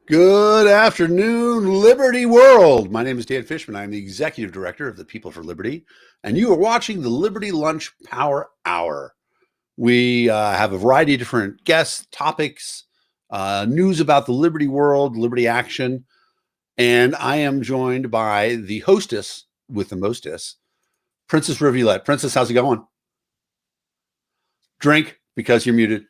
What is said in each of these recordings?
Good afternoon, Liberty World. My name is Dan Fishman. I'm the Executive Director of the People for Liberty, and you are watching the Liberty Lunch Power Hour. We have a variety of different guests, topics, news about the Liberty World, Liberty Action, and I am joined by the hostess with the mostess, Princess Rivulet. Princess, how's it going? Drink because you're muted.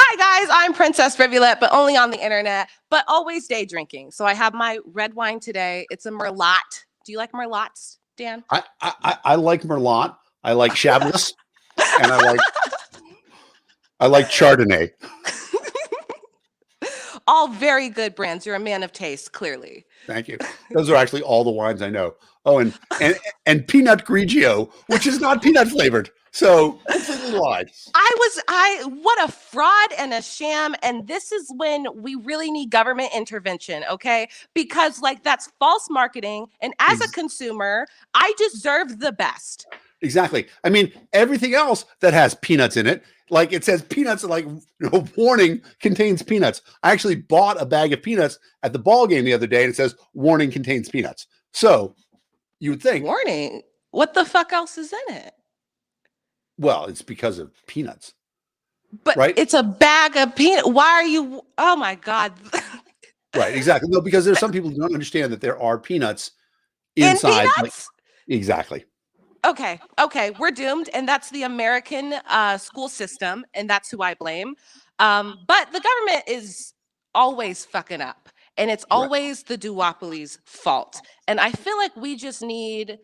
Hi guys, I'm Princess Rivulet, but only on the internet, but always day drinking. So I have my red wine today. It's a Merlot. Do you like Merlots, Dan? I like Merlot. I like Chablis, and I like Chardonnay. All very good brands. You're a man of taste, clearly. Thank you. Those are actually all the wines I know. Oh, and Pinot Grigio, which is not peanut flavored. So completely lied. What a fraud and a sham. And this is when we really need government intervention, okay? Because that's false marketing. And as a consumer, I deserve the best. Exactly. I mean, everything else that has peanuts in it, like it says peanuts, warning contains peanuts. I actually bought a bag of peanuts at the ball game the other day, and it says warning contains peanuts. So you would think, warning. What the fuck else is in it? Well, it's because of peanuts. But right? It's a bag of peanuts. Why are you? Oh my God. Right. Exactly. No, because there's some people who don't understand that there are peanuts inside. In peanuts? Exactly. Okay. We're doomed. And that's the American school system. And that's who I blame. But the government is always fucking up. And it's always the duopolies' fault. And I feel like we just need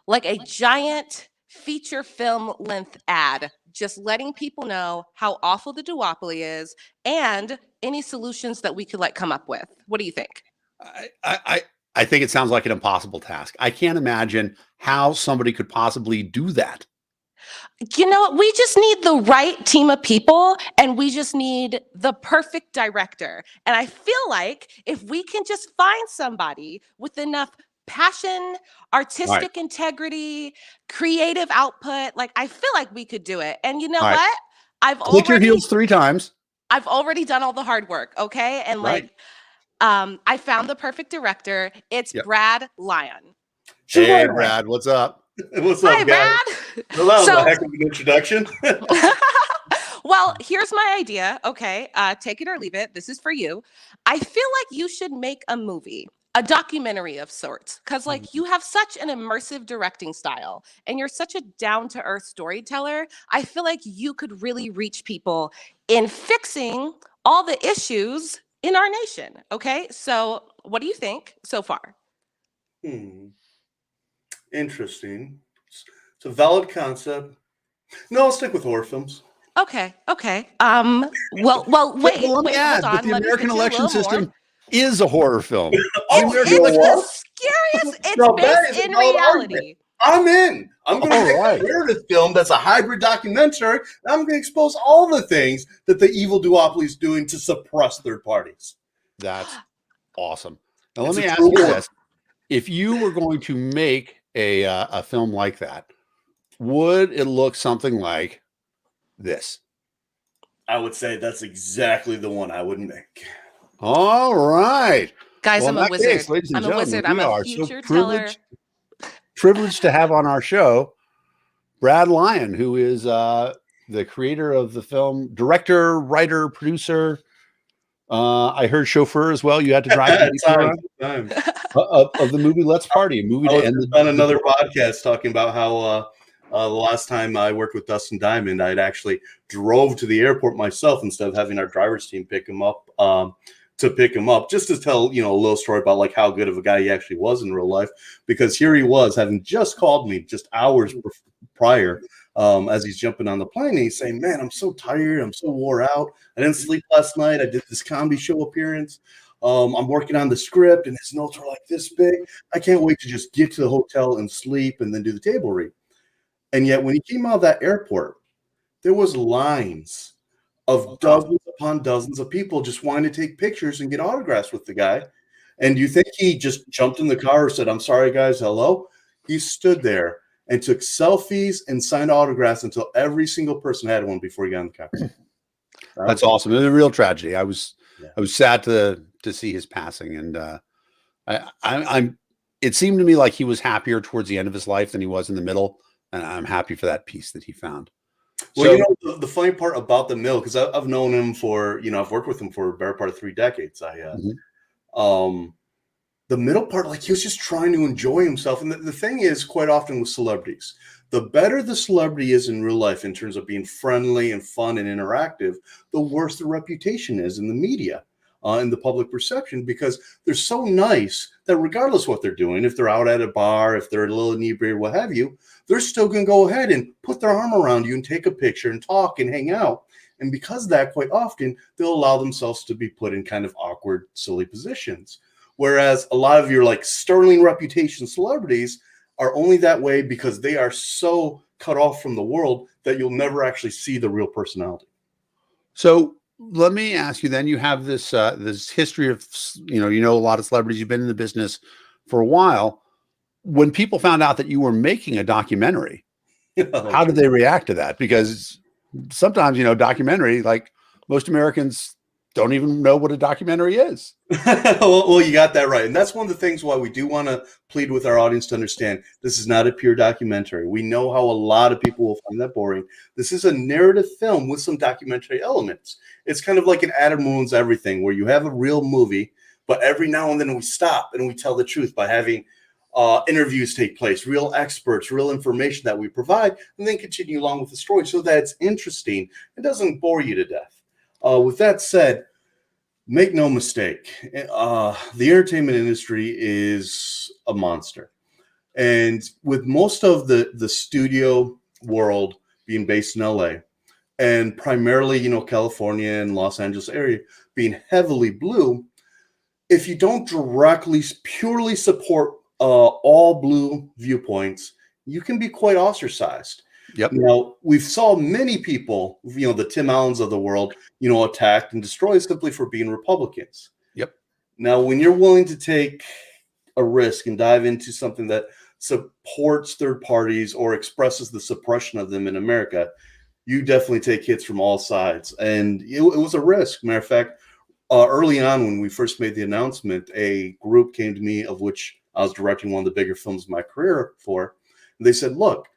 a giant feature film length ad, just letting people know how awful the duopoly is and any solutions that we could come up with. What do you think? I think it sounds like an impossible task. I can't imagine how somebody could possibly do that. You know what? We just need the right team of people, and we just need the perfect director. And I feel like if we can just find somebody with enough passion, artistic integrity, creative output, I feel like we could do it. And you know what? Click your heels 3 times. I've already done all the hard work, okay? And I found the perfect director. It's Brad Lyon. Hey, Brad, what's up? What's up, guys? Brad? Well, that was a heck of an introduction. Well, here's my idea, okay? Take it or leave it. This is for you. I feel like you should make a movie, a documentary of sorts, because you have such an immersive directing style and you're such a down-to-earth storyteller. I feel like you could really reach people in fixing all the issues in our nation, okay? So what do you think so far? Interesting. It's a valid concept. No, I'll stick with horror films. Okay. Well, wait, hold on. But the American election system is a horror film. It's the scariest. It's based in reality. I'm in. I'm going to make a narrative film that's a hybrid documentary. And I'm going to expose all the things that the evil duopoly is doing to suppress third parties. That's awesome. Now, let me ask you this. If you were going to make a film like that, would it look something like this? I would say that's exactly the one I would make. All right. Guys, I'm a wizard. I'm a wizard. I'm a future teller. Privileged to have on our show Brad Lyon, who is the creator of the film, director, writer, producer. I heard chauffeur as well. You had to drive of the movie Let's Party, a movie to end on another podcast talking about how the last time I worked with Dustin Diamond, I'd actually drove to the airport myself instead of having our driver's team pick him up. Just to tell a little story about how good of a guy he actually was in real life, because here he was having just called me just hours prior as he's jumping on the plane, and he's saying, man, I'm so tired, I'm so wore out, I didn't sleep last night, I did this comedy show appearance, I'm working on the script, and his notes are like this big, I can't wait to just get to the hotel and sleep and then do the table read. And yet when he came out of that airport, there was lines of dozens upon dozens of people just wanting to take pictures and get autographs with the guy. And do you think he just jumped in the car or said, I'm sorry, guys, hello? He stood there and took selfies and signed autographs until every single person had one before he got in the car. That's awesome. It was a real tragedy. I was sad to see his passing, and I'm. It seemed to me like he was happier towards the end of his life than he was in the middle, and I'm happy for that peace that he found. Well, the funny part about the mill, because I've known him for, I've worked with him for a better part of 3 decades. The middle part, like, he was just trying to enjoy himself. And the thing is, quite often with celebrities, the better the celebrity is in real life in terms of being friendly and fun and interactive, the worse the reputation is in the media, in the public perception, because they're so nice that regardless of what they're doing, if they're out at a bar, if they're a little inebriated, what have you, they're still going to go ahead and put their arm around you and take a picture and talk and hang out. And because of that, quite often, they'll allow themselves to be put in kind of awkward, silly positions. Whereas a lot of your like sterling reputation celebrities are only that way because they are so cut off from the world that you'll never actually see the real personality. So let me ask you then, you have this this history of, you know a lot of celebrities, you've been in the business for a while. When people found out that you were making a documentary, how did they react to that? Because sometimes, documentary, like most Americans don't even know what a documentary is. Well, you got that right. And that's one of the things why we do want to plead with our audience to understand this is not a pure documentary. We know how a lot of people will find that boring. This is a narrative film with some documentary elements. It's kind of like an Adam Ruins Everything, where you have a real movie, but every now and then we stop and we tell the truth by having interviews take place, real experts, real information that we provide, and then continue along with the story so that it's interesting. It doesn't bore you to death. With that said, make no mistake, the entertainment industry is a monster. And with most of the studio world being based in LA and primarily, California and Los Angeles area being heavily blue, if you don't directly, purely support all blue viewpoints, you can be quite ostracized. Yep. Now, we've saw many people, the Tim Allens of the world, attacked and destroyed simply for being Republicans. Yep. Now, when you're willing to take a risk and dive into something that supports third parties or expresses the suppression of them in America, you definitely take hits from all sides. And it was a risk. Matter of fact, early on when we first made the announcement, a group came to me, of which I was directing one of the bigger films of my career for. And they said, look,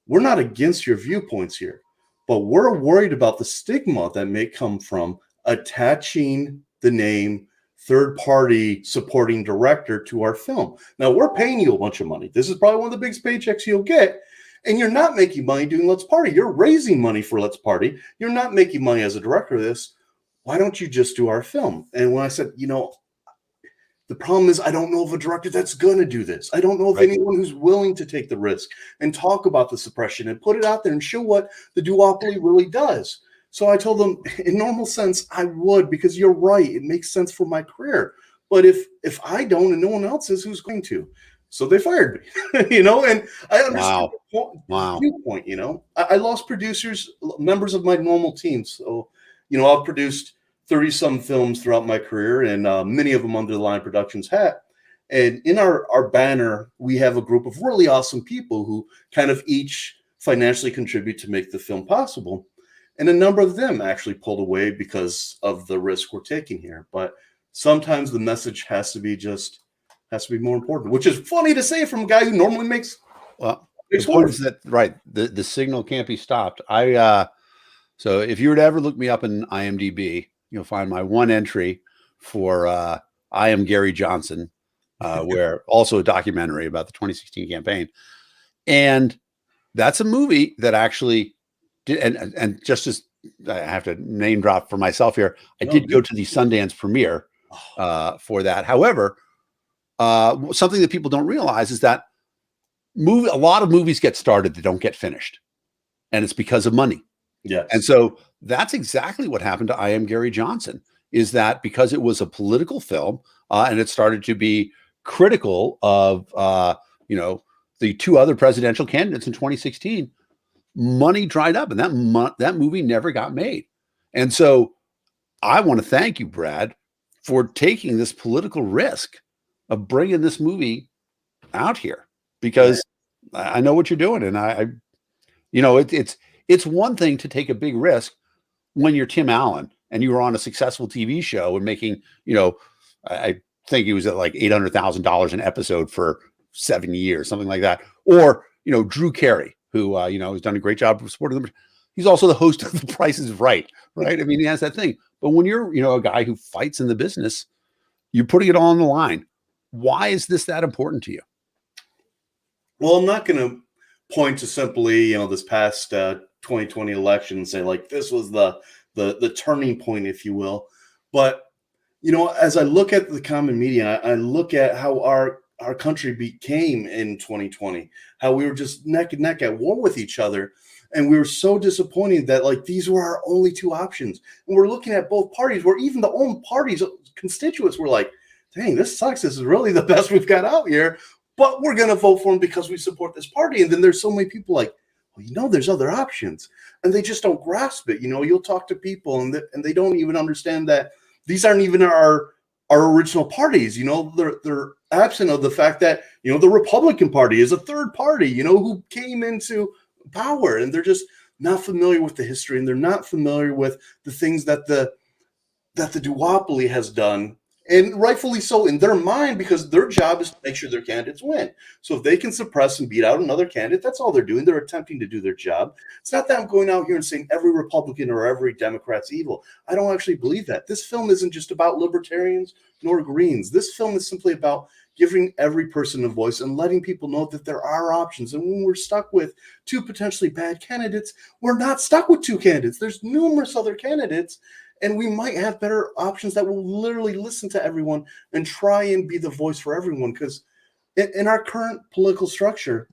we're not against your viewpoints here, but we're worried about the stigma that may come from attaching the name third-party supporting director to our film. Now, we're paying you a bunch of money. This is probably one of the biggest paychecks you'll get, and you're not making money doing Let's Party. You're raising money for Let's Party. You're not making money as a director of this. Why don't you just do our film? And when I said, the problem is I don't know of a director that's going to do this. I don't know of anyone who's willing to take the risk and talk about the suppression and put it out there and show what the duopoly really does. So I told them, in normal sense, I would, because you're right. It makes sense for my career. But if I don't and no one else is, who's going to? So they fired me, and I understand the viewpoint, I lost producers, members of my normal team. So, I've produced 30-some films throughout my career, and many of them under the Lion Productions hat. And in our banner, we have a group of really awesome people who kind of each financially contribute to make the film possible. And a number of them actually pulled away because of the risk we're taking here. But sometimes the message has to be more important, which is funny to say from a guy who normally makes. Well, the point is that, right, the signal can't be stopped. So if you were to ever look me up in IMDb, you'll find my one entry for I Am Gary Johnson, where also a documentary about the 2016 campaign. And that's a movie that actually did, and just as I have to name drop for myself here, I did go to the Sundance premiere for that. However, something that people don't realize is that a lot of movies get started that don't get finished, and it's because of money. Yes. And so that's exactly what happened to I Am Gary Johnson, is that because it was a political film and it started to be critical of, the 2 other presidential candidates in 2016, money dried up and that movie never got made. And so I want to thank you, Brad, for taking this political risk of bringing this movie out here, because I know what you're doing. And it's one thing to take a big risk, when you're Tim Allen and you were on a successful TV show and making, I think it was at like $800,000 an episode for 7 years, something like that. Or, Drew Carey, who, has done a great job of supporting them. He's also the host of The Price is Right, right? I mean, he has that thing. But when you're, a guy who fights in the business, you're putting it all on the line. Why is this that important to you? Well, I'm not going to point to simply, this past 2020 election and say like this was the turning point, if you will. But, as I look at the common media, I look at how our country became in 2020, how we were just neck and neck at war with each other. And we were so disappointed that like these were our only two options. And we're looking at both parties where even the own parties constituents were like, dang, this sucks. This is really the best we've got out here. But we're going to vote for him because we support this party. And then there's so many people like, well, there's other options. And they just don't grasp it. You'll talk to people and they don't even understand that these aren't even our original parties. They're absent of the fact that, the Republican Party is a third party, who came into power, and they're just not familiar with the history, and they're not familiar with the things that the duopoly has done, and rightfully so in their mind, because their job is to make sure their candidates win. So if they can suppress and beat out another candidate, that's all they're doing. They're attempting to do their job. It's not that I'm going out here and saying every Republican or every Democrat's evil. I don't actually believe that. This film isn't just about libertarians nor Greens. This film is simply about giving every person a voice and letting people know that there are options. And when we're stuck with two potentially bad candidates, we're not stuck with two candidates. There's numerous other candidates, and we might have better options that will literally listen to everyone and try and be the voice for everyone. Because in our current political structure,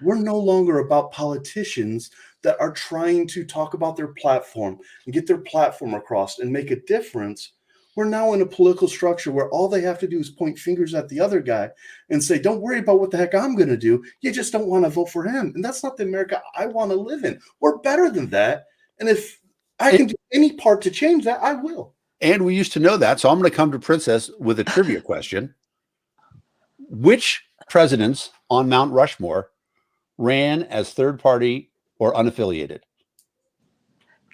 we're no longer about politicians that are trying to talk about their platform and get their platform across and make a difference. We're now in a political structure where all they have to do is point fingers at the other guy and say, don't worry about what the heck I'm going to do. You just don't want to vote for him. And that's not the America I want to live in. We're better than that. And if I can do any part to change that, I will. And we used to know that. So I'm going to come to Princess with a trivia question. Which presidents on Mount Rushmore ran as third party or unaffiliated?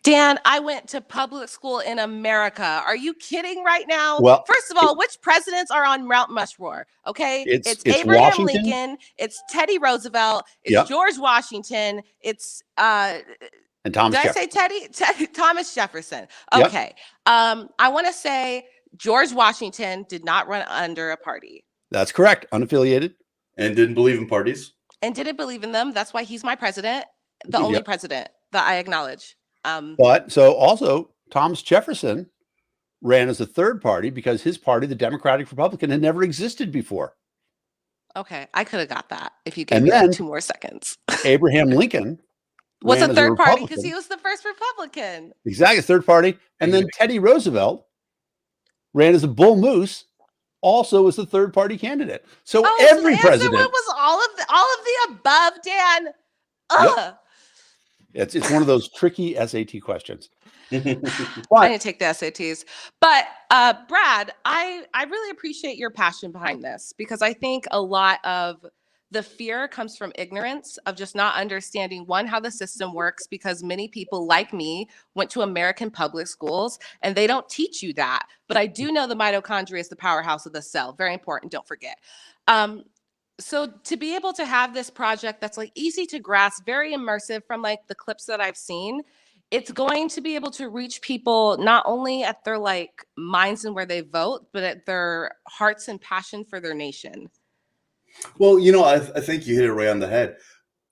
Dan, I went to public school in America. Are you kidding right now? Well, first of all, which presidents are on Mount Rushmore? Okay, it's Abraham Washington. Lincoln, it's Teddy Roosevelt, it's Yep. George Washington, it's and Thomas did Jefferson. I say Teddy? Thomas Jefferson. Yep. Okay. I want to say George Washington did not run under a party. That's correct. Unaffiliated. And didn't believe in parties. And didn't believe in them. That's why he's my president, the only Yep. president that I acknowledge. But so also Thomas Jefferson ran as a third party because his party, the Democratic Republican, had never existed before. Okay, I could have got that if you gave And me then 2 more seconds. Abraham Lincoln Was ran a as third party because Republican. he was the first Republican. Exactly, third party. And then Teddy Roosevelt ran as a bull moose, also as the third party candidate. So every so the president. answer was all of the above, Dan. Ugh. Yep. It's one of those tricky SAT questions. I didn't take the SATs. But Brad, I really appreciate your passion behind this, because I think a lot of the fear comes from ignorance of just not understanding, one, how the system works, because many people like me went to American public schools and they don't teach you that. But I do know the mitochondria is the powerhouse of the cell. Very important. Don't forget. So to be able to have this project that's like easy to grasp, very immersive from like the clips that I've seen, it's going to be able to reach people not only at their like minds and where they vote, but at their hearts and passion for their nation. Well, I think you hit it right on the head.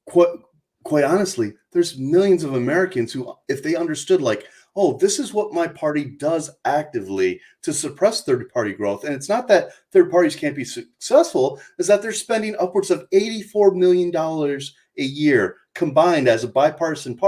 Quite honestly, there's millions of Americans who, if they understood like, oh, this is what my party does actively to suppress third-party growth. And it's not that third parties can't be successful, is that they're spending upwards of $84 million a year combined as a bipartisan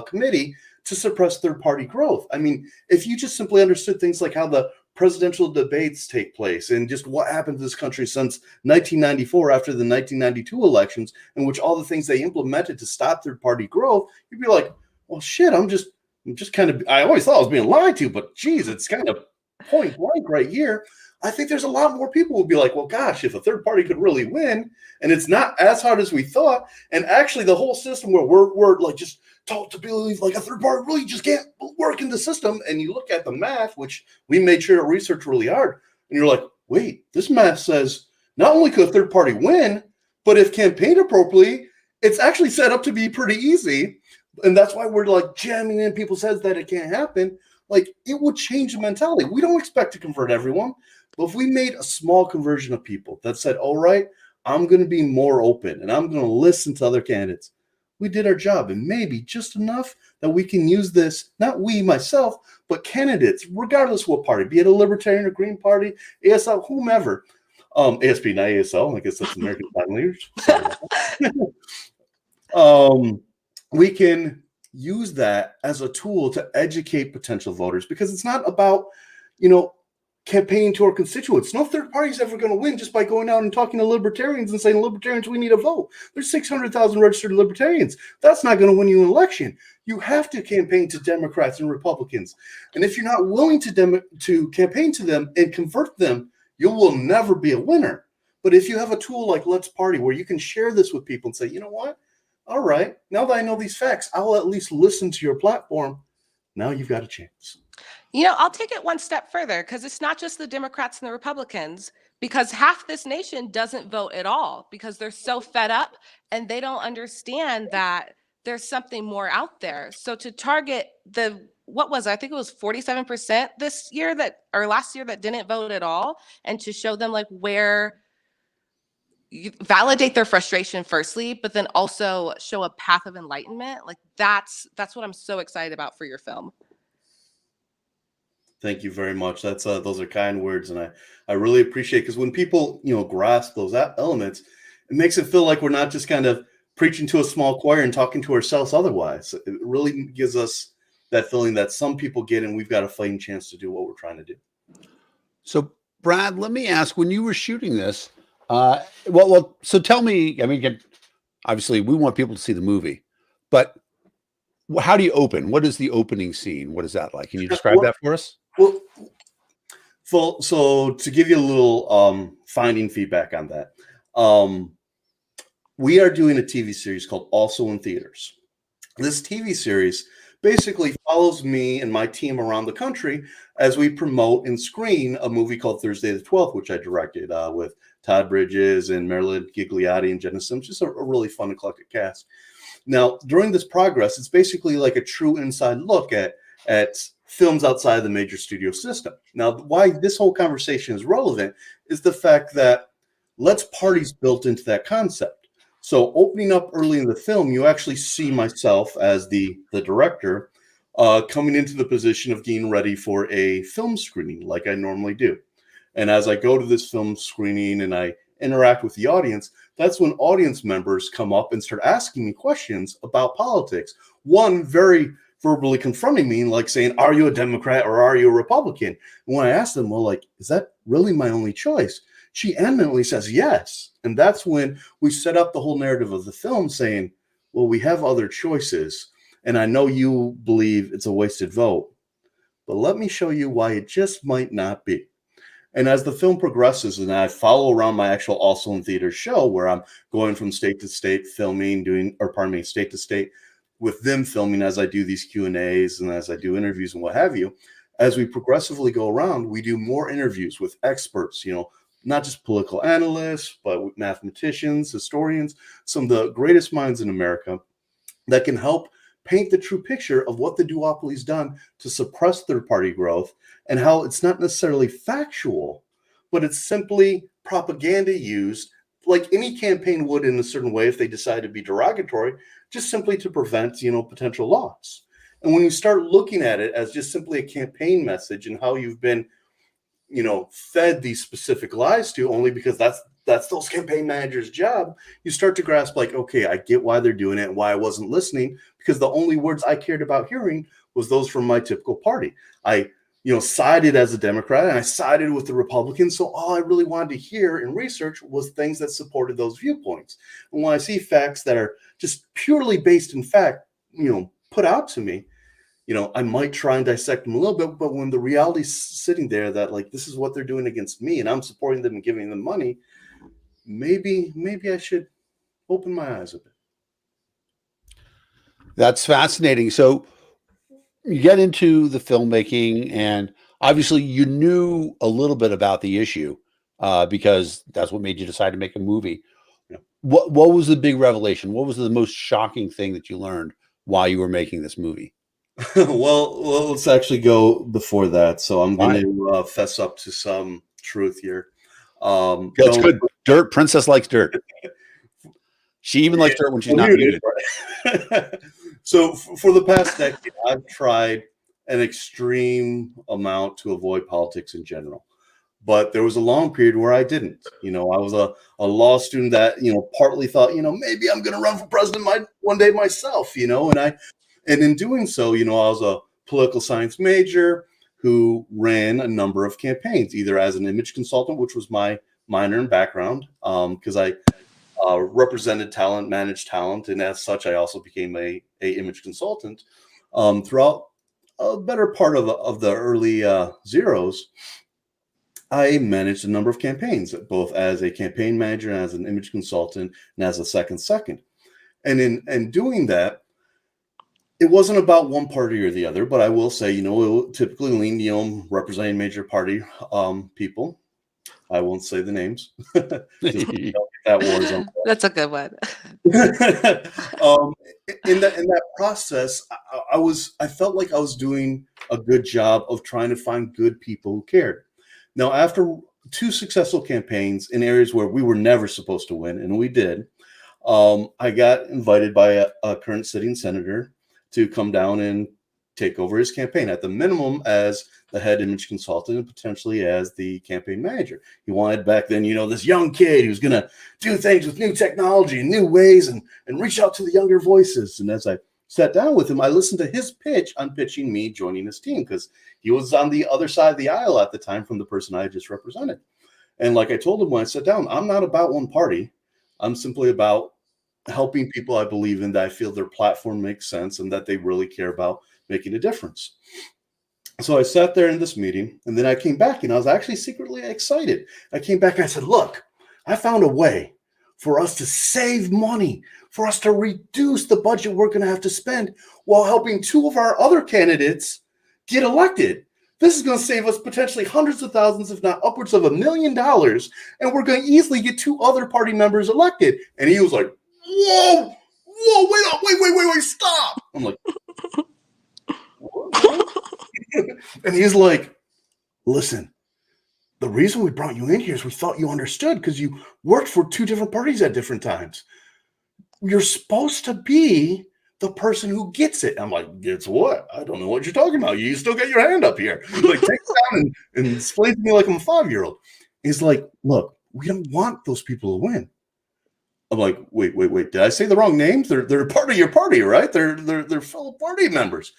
committee to suppress third-party growth. I mean, if you just simply understood things like how the presidential debates take place and just what happened to this country since 1994 after the 1992 elections, in which all the things they implemented to stop third-party growth, you'd be like, well, shit, I'm just kind of, I always thought I was being lied to, but geez, it's kind of point blank right here. I think there's a lot more people who would be like, well, gosh, if a third party could really win, and it's not as hard as we thought, and actually the whole system where we're like just taught to believe like a third party really just can't work in the system. And you look at the math, which we made sure to research really hard, and you're like, wait, this math says not only could a third party win, but if campaigned appropriately, it's actually set up to be pretty easy. And that's why we're like jamming in people's heads that it can't happen. Like, it would change the mentality. We don't expect to convert everyone, but if we made a small conversion of people that said, all right, I'm going to be more open and I'm going to listen to other candidates, we did our job. And maybe just enough that we can use this, not we, myself, but candidates, regardless of what party, be it a Libertarian or Green Party, ASL, whomever. ASP, not ASL. I guess that's American Sign Language. Sorry about that. We can use that as a tool to educate potential voters, because it's not about, campaigning to our constituents. No third party is ever going to win just by going out and talking to libertarians and saying, libertarians, we need a vote. There's 600,000 registered libertarians. That's not going to win you an election. You have to campaign to Democrats and Republicans. And if you're not willing to campaign to them and convert them, you will never be a winner. But if you have a tool like Let's Party, where you can share this with people and say, you know what? All right, now that I know these facts, I'll at least listen to your platform. Now you've got a chance. I'll take it one step further, because it's not just the Democrats and the Republicans, because half this nation doesn't vote at all because they're so fed up and they don't understand that there's something more out there. So to target I think it was 47% last year that didn't vote at all, and to show them like where you validate their frustration firstly, but then also show a path of enlightenment. Like that's what I'm so excited about for your film. Thank you very much. Those are kind words, and I really appreciate, because when people grasp those elements, it makes it feel like we're not just kind of preaching to a small choir and talking to ourselves otherwise. It really gives us that feeling that some people get, and we've got a fighting chance to do what we're trying to do. So, Brad, let me ask, when you were shooting this, so tell me, again, obviously we want people to see the movie, but how do you open? What is the opening scene? What is that like? Can you describe that for us? Well, so to give you a little finding feedback on that, we are doing a TV series called Also in Theaters. This TV series basically follows me and my team around the country as we promote and screen a movie called Thursday the 12th, which I directed with Todd Bridges and Marilyn Gigliotti and Jenna Sims. Just a really fun, eclectic cast. Now, during this progress, it's basically like a true inside look at films outside the major studio system. Now, why this whole conversation is relevant is the fact that Let's Party's built into that concept. So opening up early in the film, you actually see myself as the director coming into the position of getting ready for a film screening like I normally do. And as I go to this film screening and I interact with the audience, that's when audience members come up and start asking me questions about politics. One very verbally confronting me, like saying, are you a Democrat or are you a Republican? And when I ask them, well, like, is that really my only choice? She eminently says yes. And that's when we set up the whole narrative of the film, saying, well, we have other choices. And I know you believe it's a wasted vote, but let me show you why it just might not be. And as the film progresses and I follow around my actual Also in Theater show, where I'm going from state to state filming, state to state with them filming as I do these Q&As and as I do interviews and what have you, as we progressively go around, we do more interviews with experts, not just political analysts, but with mathematicians, historians, some of the greatest minds in America that can help paint the true picture of what the duopoly's done to suppress third-party growth, and how it's not necessarily factual, but it's simply propaganda used like any campaign would in a certain way if they decide to be derogatory, just simply to prevent, potential loss. And when you start looking at it as just simply a campaign message and how you've been, fed these specific lies to only because that's those campaign managers' job, you start to grasp like, okay, I get why they're doing it and why I wasn't listening, because the only words I cared about hearing was those from my typical party. I, sided as a Democrat and I sided with the Republicans. So all I really wanted to hear and research was things that supported those viewpoints. And when I see facts that are just purely based in fact, put out to me, I might try and dissect them a little bit, but when the reality's sitting there that like, this is what they're doing against me and I'm supporting them and giving them money, maybe I should open my eyes a bit. That's fascinating. So you get into the filmmaking, and obviously you knew a little bit about the issue because that's what made you decide to make a movie. Yeah. What was the big revelation? What was the most shocking thing that you learned while you were making this movie? Well, let's actually go before that. So I'm going Right. to fess up to some truth here. That's good. Dirt. Princess likes dirt. She even likes dirt when she's not muted. So for the past decade, I've tried an extreme amount to avoid politics in general. But there was a long period where I didn't. You know, I was a law student that, you know, partly thought, you know, maybe I'm going to run for president one day myself, you know, and in doing so, you know, I was a political science major who ran a number of campaigns, either as an image consultant, which was my minor and background, because I represented talent, managed talent, and as such, I also became a image consultant throughout a better part of the early zeros. I managed a number of campaigns, both as a campaign manager, and as an image consultant, and as a second. And in doing that, it wasn't about one party or the other, but I will say, you know, it will typically lean, you know, representing major party people. I won't say the names. Just that war zone. That's a good one. In that process, I felt like I was doing a good job of trying to find good people who cared. Now, after 2 successful campaigns in areas where we were never supposed to win, and we did, I got invited by a current sitting senator to come down and take over his campaign, at the minimum as the head image consultant and potentially as the campaign manager. He wanted back then, you know, this young kid who's going to do things with new technology and new ways and reach out to the younger voices. And as I sat down with him, I listened to his pitch on pitching me joining his team, because he was on the other side of the aisle at the time from the person I had just represented. And like I told him when I sat down, I'm not about one party. I'm simply about helping people I believe in, that I feel their platform makes sense and that they really care about making a difference. So I sat there in this meeting, and then I came back, and I was actually secretly excited. I came back and I said, look, I found a way for us to save money, for us to reduce the budget we're going to have to spend while helping 2 of our other candidates get elected. This is going to save us potentially hundreds of thousands, if not upwards of $1 million, and we're going to easily get 2 other party members elected. And he was like, whoa, wait, stop. I'm like, what? And he's like, listen, the reason we brought you in here is we thought you understood, because you worked for 2 different parties at different times. You're supposed to be the person who gets it. I'm like, gets what? I don't know what you're talking about. You still got your hand up here. Like, take it down and explain to me like I'm a 5-year-old. He's like, look, we don't want those people to win. I'm like, wait. Did I say the wrong names? They're part of your party, right? They're fellow party members.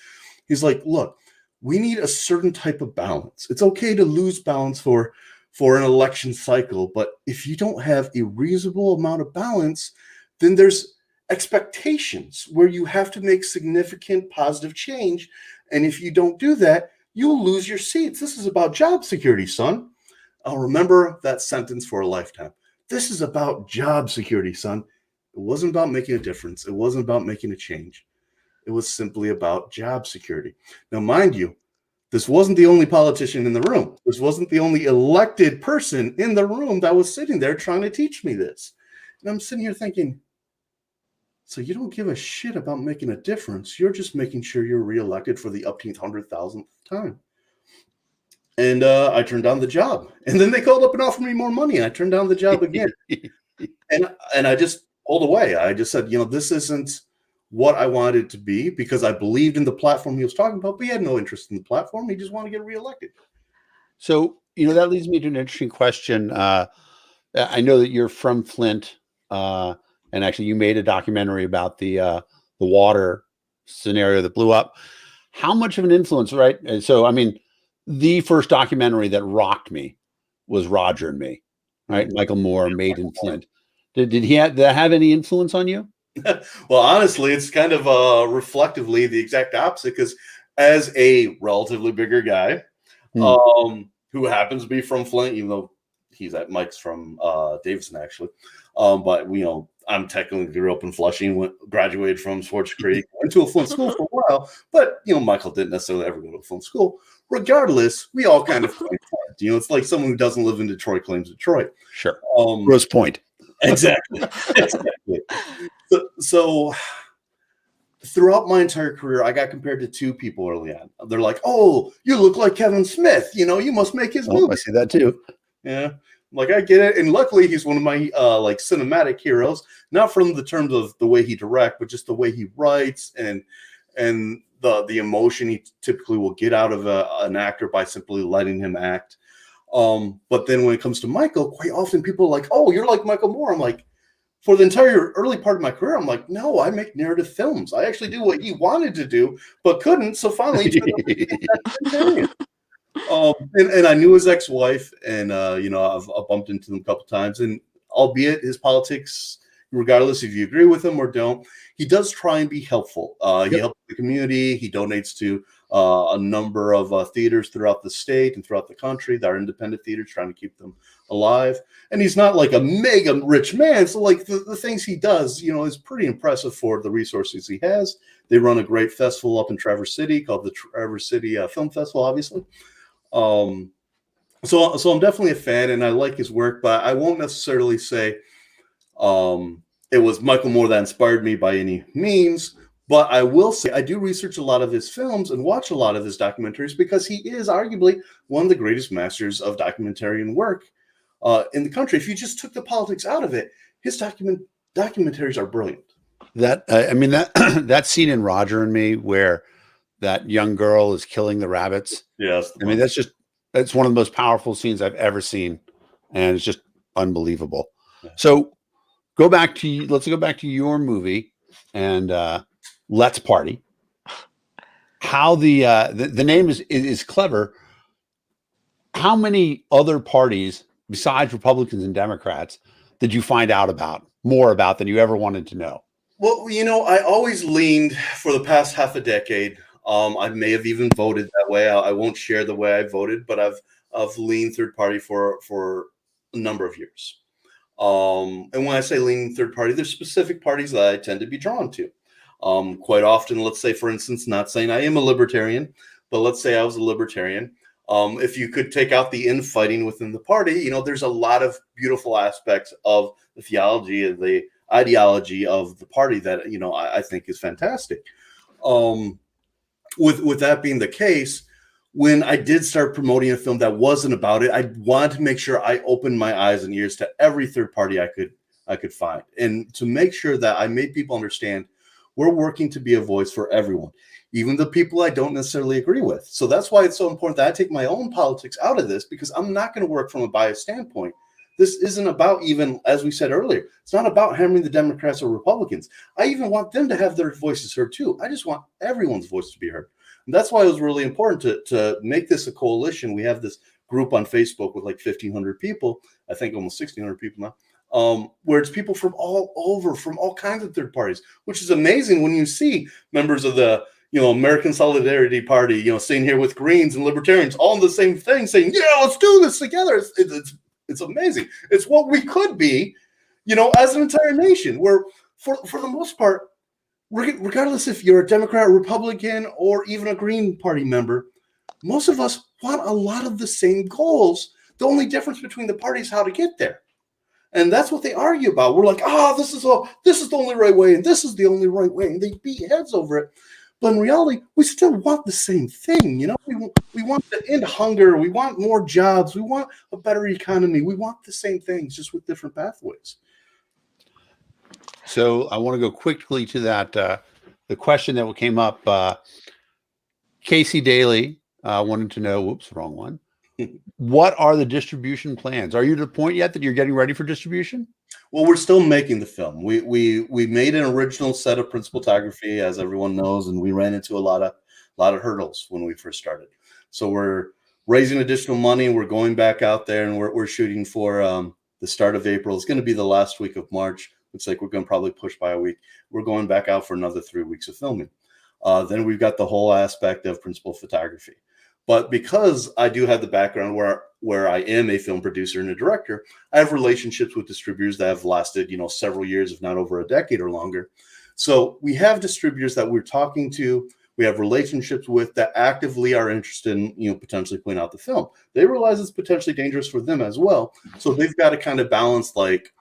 He's like, look, we need a certain type of balance. It's okay to lose balance for an election cycle, but if you don't have a reasonable amount of balance, then there's expectations where you have to make significant positive change. And if you don't do that, you'll lose your seats. This is about job security, son. I'll remember that sentence for a lifetime. This is about job security, son. It wasn't about making a difference. It wasn't about making a change. It was simply about job security. Now, mind you, this wasn't the only politician in the room. This wasn't the only elected person in the room that was sitting there trying to teach me this. And I'm sitting here thinking, so you don't give a shit about making a difference. You're just making sure you're reelected for the upteenth, 100,000th time. And I turned down the job. And then they called up and offered me more money. And I turned down the job again. and I just pulled away. I just said, you know, this isn't what I wanted it to be, because I believed in the platform he was talking about, but he had no interest in the platform. He just wanted to get reelected. So, you know, that leads me to an interesting question. I know that you're from Flint, and actually you made a documentary about the water scenario that blew up. How much of an influence, right? And so, I mean, the first documentary that rocked me was Roger and Me, right? Michael Moore, made in Flint. Did that have any influence on you? Well, honestly, it's kind of reflectively the exact opposite, because as a relatively bigger guy who happens to be from Flint, even though Mike's from Davidson, actually. But, you know, I'm technically grew up in Flushing, graduated from Swartz Creek, went to a Flint school for a while, but Michael didn't necessarily ever go to a Flint school. Regardless, we all kind of claim Flint. It's like someone who doesn't live in Detroit claims Detroit. Sure. Gross point. Exactly. Exactly. So throughout my entire career, I got compared to two people early on. They're like, "Oh, you look like Kevin Smith. You must make his movie." I see that too. Yeah. Like, I get it. And luckily, he's one of my like cinematic heroes, not from the terms of the way he directs, but just the way he writes and the emotion he typically will get out of an actor by simply letting him act. But then when it comes to Michael, quite often people are like, "Oh, you're like Michael Moore." I'm like, for the entire early part of my career, I'm like, "No, I make narrative films. I actually do what he wanted to do, but couldn't." So finally, and I knew his ex-wife, and I've bumped into them a couple times, and albeit his politics, regardless if you agree with him or don't, he does try and be helpful. He helps the community. He donates to a number of theaters throughout the state and throughout the country that are independent theaters, trying to keep them alive. And he's not like a mega rich man, so like the things he does, is pretty impressive for the resources he has. They run a great festival up in Traverse City called the Traverse City Film Festival, obviously. So I'm definitely a fan, and I like his work, but I won't necessarily say it was Michael Moore that inspired me by any means. But I will say I do research a lot of his films and watch a lot of his documentaries because he is arguably one of the greatest masters of documentarian work in the country. If you just took the politics out of it, his documentaries are brilliant. That that scene in Roger and Me where that young girl is killing the rabbits. Yes. That's one of the most powerful scenes I've ever seen. And it's just unbelievable. Yeah. So let's go back to your movie and Let's Party. How the name is clever. How many other parties besides Republicans and Democrats did you find out more about than you ever wanted to know? Well, I always leaned for the past half a decade. I may have even voted that way. I won't share the way I voted, but I've leaned third party for a number of years. And when I say lean third party, there's specific parties that I tend to be drawn to. Quite often, let's say, for instance, not saying I am a libertarian, but let's say I was a libertarian. If you could take out the infighting within the party, there's a lot of beautiful aspects of the theology and the ideology of the party that, I think is fantastic. With that being the case, when I did start promoting a film that wasn't about it, I wanted to make sure I opened my eyes and ears to every third party I could find, and to make sure that I made people understand we're working to be a voice for everyone, even the people I don't necessarily agree with. So that's why it's so important that I take my own politics out of this, because I'm not going to work from a biased standpoint. This isn't about, even as we said earlier, it's not about hammering the Democrats or Republicans. I even want them to have their voices heard too. I just want everyone's voice to be heard. And that's why it was really important to make this a coalition. We have this group on Facebook with like 1,500 people, I think almost 1,600 people now, where it's people from all over, from all kinds of third parties, which is amazing when you see members of the American Solidarity Party, sitting here with Greens and Libertarians all in the same thing, saying, "Yeah, let's do this together." It's amazing. It's what we could be, as an entire nation, where for the most part, regardless if you're a Democrat, Republican, or even a Green Party member, most of us want a lot of the same goals. The only difference between the parties is how to get there. And that's what they argue about. We're like, this is the only right way, and this is the only right way, and they beat heads over it. But in reality, we still want the same thing. We want to end hunger. We want more jobs. We want a better economy. We want the same things, just with different pathways. So I want to go quickly to that. The question that came up, Casey Daly wanted to know, wrong one. What are the distribution plans? Are you to the point yet that you're getting ready for distribution? Well, we're still making the film. We made an original set of principal photography, as everyone knows, and we ran into a lot of hurdles when we first started. So we're raising additional money. We're going back out there, and we're shooting for the start of April. It's going to be the last week of March. Looks like we're going to probably push by a week. We're going back out for another 3 weeks of filming. Then we've got the whole aspect of principal photography. But because I do have the background where I am a film producer and a director, I have relationships with distributors that have lasted, several years, if not over a decade or longer. So we have distributors that we're talking to, we have relationships with that actively are interested in, potentially putting out the film. They realize it's potentially dangerous for them as well. So they've got to kind of balance, like,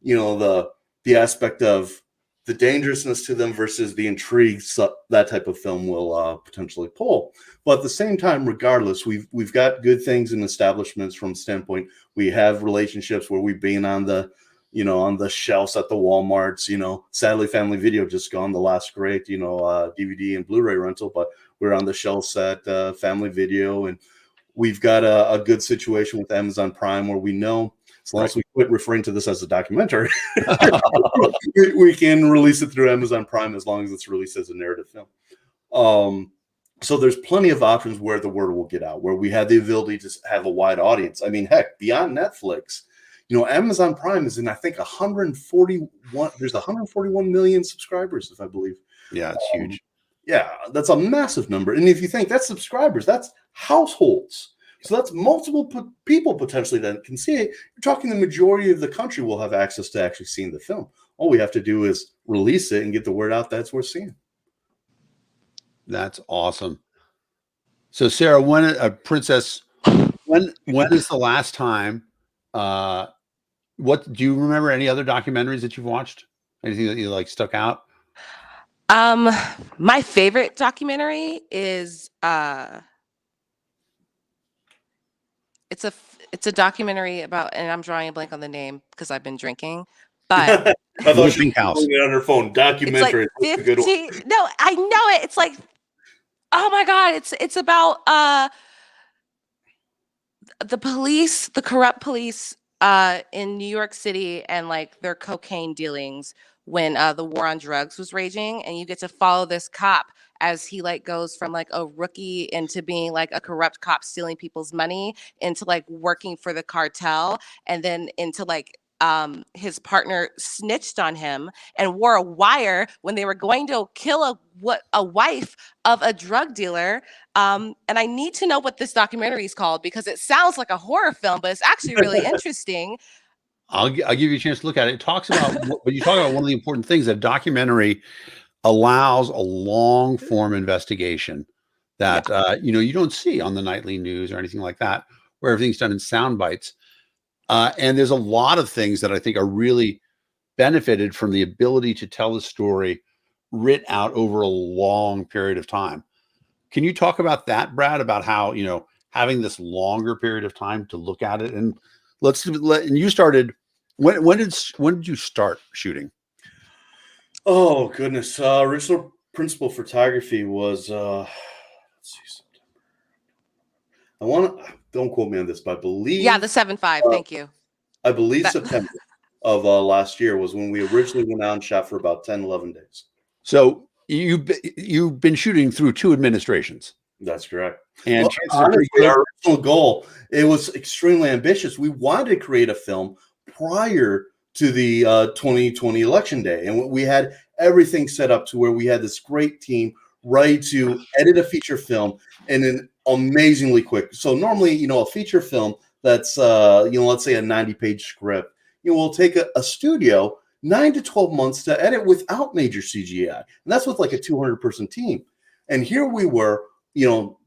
the aspect of the dangerousness to them versus the intrigue that type of film will potentially pull. But at the same time, regardless, we've got good things in establishments from standpoint. We have relationships where we've been on the shelves at the Walmarts. Sadly, Family Video just gone, the last great DVD and Blu-ray rental, but we're on the shelves at Family Video, and we've got a good situation with Amazon Prime where we know, as long as we quit referring to this as a documentary, we can release it through Amazon Prime as long as it's released as a narrative film. So there's plenty of options where the word will get out, where we have the ability to have a wide audience. I mean, heck, beyond Netflix, Amazon Prime is in, I think, 141. There's 141 million subscribers, if I believe. Yeah, it's huge. Yeah, that's a massive number. And if you think that's subscribers, that's households. So that's multiple people potentially that can see it. You're talking the majority of the country will have access to actually seeing the film. All we have to do is release it and get the word out that's worth seeing. That's awesome. So, Sarah, Princess, when is the last time? What do you remember? Any other documentaries that you've watched? Anything that you stuck out? My favorite documentary is it's a documentary about, and I'm drawing a blank on the name because I've been drinking, but I thought she was doing it on her phone. Documentary. It's like 50, no, I know it. It's like, oh my God, it's about the police, the corrupt police in New York City, and their cocaine dealings when the war on drugs was raging, and you get to follow this cop as he goes from a rookie into being a corrupt cop stealing people's money, into working for the cartel, and then into his partner snitched on him and wore a wire when they were going to kill a wife of a drug dealer. And I need to know what this documentary is called because it sounds like a horror film, but it's actually really interesting. I'll give you a chance to look at it. It talks about, but you talk about one of the important things, that documentary allows a long form investigation that, you don't see on the nightly news or anything like that, where everything's done in sound bites. And there's a lot of things that I think are really benefited from the ability to tell the story writ out over a long period of time. Can you talk about that, Brad, about how, having this longer period of time to look at it? And and you started, when did you start shooting? Oh goodness. Original principal photography was, let's see, September. Don't quote me on this, but I believe. Yeah, the 7/5. Thank you. I believe September of last year was when we originally went out and shot for about 10, 11 days. So you've been shooting through 2 administrations. That's correct. And honestly, our original goal, it was extremely ambitious. We wanted to create a film prior to the 2020 election day. And we had everything set up to where we had this great team ready to edit a feature film in an amazingly quick. So normally, a feature film that's, let's say a 90-page script, we'll take a studio 9 to 12 months to edit without major CGI. And that's with a 200-person team. And here we were,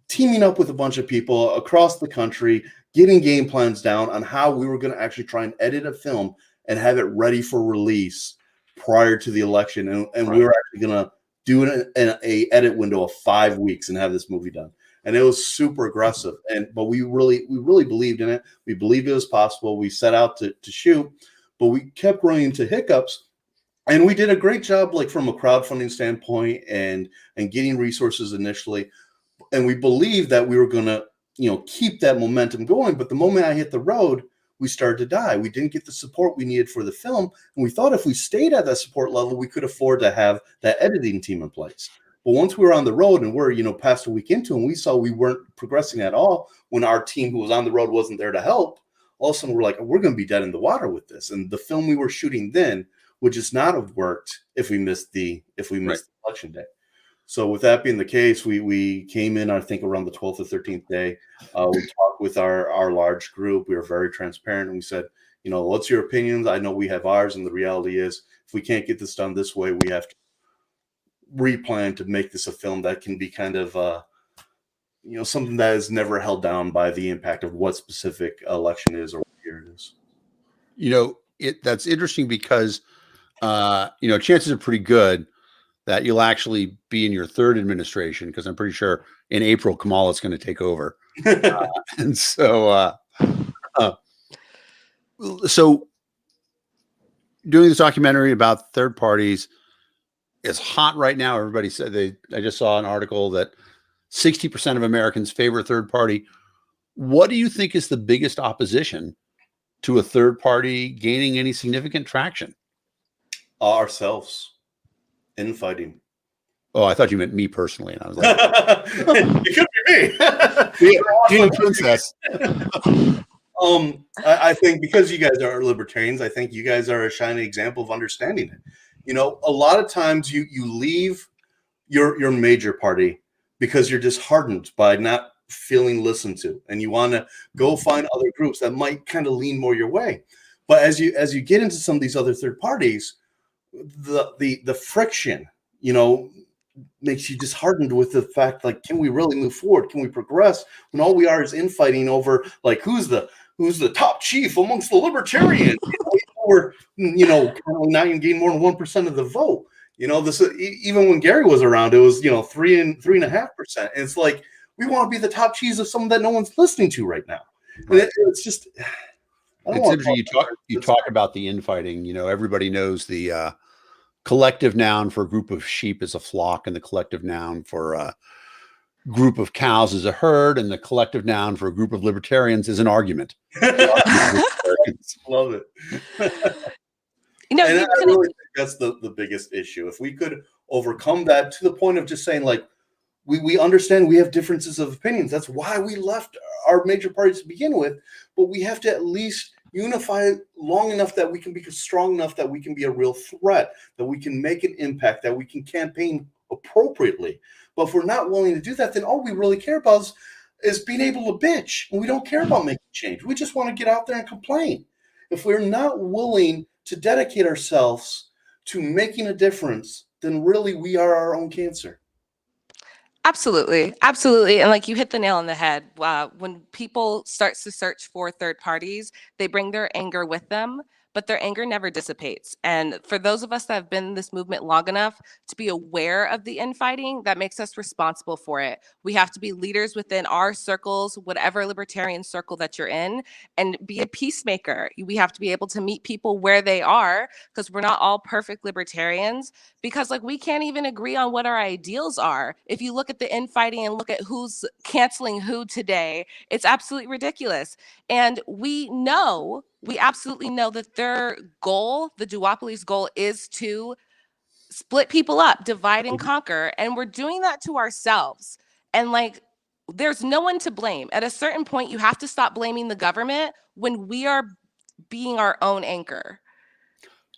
teaming up with a bunch of people across the country, getting game plans down on how we were going to actually try and edit a film and have it ready for release prior to the election. And we were actually going to do an edit window of 5 weeks and have this movie done. And it was super aggressive. But we really believed in it. We believed it was possible. We set out to shoot, but we kept running into hiccups. And we did a great job, from a crowdfunding standpoint and getting resources initially. And we believed that we were going to, keep that momentum going. But the moment I hit the road, we started to die. We didn't get the support we needed for the film. And we thought if we stayed at that support level, we could afford to have that editing team in place. But once we were on the road and we're, past a week into, and we saw we weren't progressing at all when our team who was on the road wasn't there to help, all of a sudden we're like, we're going to be dead in the water with this. And the film we were shooting then would just not have worked if we missed the election day. So with that being the case, we came in, I think, around the 12th or 13th day. We talked with our large group. We were very transparent, and we said, what's your opinions? I know we have ours, and the reality is, if we can't get this done this way, we have to replan to make this a film that can be kind of something that is never held down by the impact of what specific election is or what year it is. That's interesting because chances are pretty good that you'll actually be in your third administration, because I'm pretty sure in April Kamala's going to take over. And so doing this documentary about third parties is hot right now. Everybody said I just saw an article that 60% of Americans favor a third party. What do you think is the biggest opposition to a third party gaining any significant traction? Ourselves. Infighting. Oh, I thought you meant me personally. And I was like, it could be me. Genie Princess. I think because you guys are libertarians, I think you guys are a shining example of understanding it. A lot of times you leave your major party because you're disheartened by not feeling listened to, and you want to go find other groups that might kind of lean more your way. But as you get into some of these other third parties, the friction, makes you disheartened with the fact, like, can we really move forward? Can we progress when all we are is infighting over, like, who's the top chief amongst the libertarians? We're not even gain more than 1% of the vote. This even when Gary was around, it was 3.5%. And it's like, we want to be the top cheese of someone that no one's listening to right now. Right. And it's just. It's interesting. You talk about the infighting. Everybody knows the collective noun for a group of sheep is a flock, and the collective noun for a group of cows is a herd, and the collective noun for a group of libertarians is an argument. Love it. And I really think that's the biggest issue. If we could overcome that to the point of just saying, like, we understand we have differences of opinions. That's why we left our major parties to begin with. But we have to at least unify long enough that we can be strong enough that we can be a real threat, that we can make an impact, that we can campaign appropriately. But if we're not willing to do that, then all we really care about is being able to bitch. And we don't care about making change. We just want to get out there and complain. If we're not willing to dedicate ourselves to making a difference, then really we are our own cancer. Absolutely. Absolutely. And like you hit the nail on the head. When people start to search for third parties, they bring their anger with them, but their anger never dissipates. And for those of us that have been in this movement long enough to be aware of the infighting, that makes us responsible for it. We have to be leaders within our circles, whatever libertarian circle that you're in, and be a peacemaker. We have to be able to meet people where they are, because we're not all perfect libertarians, because like we can't even agree on what our ideals are. If you look at the infighting and look at who's canceling who today, it's absolutely ridiculous. And we absolutely know that their goal, the duopoly's goal, is to split people up, divide and conquer. And we're doing that to ourselves. And like, there's no one to blame. At a certain point, you have to stop blaming the government when we are being our own anchor.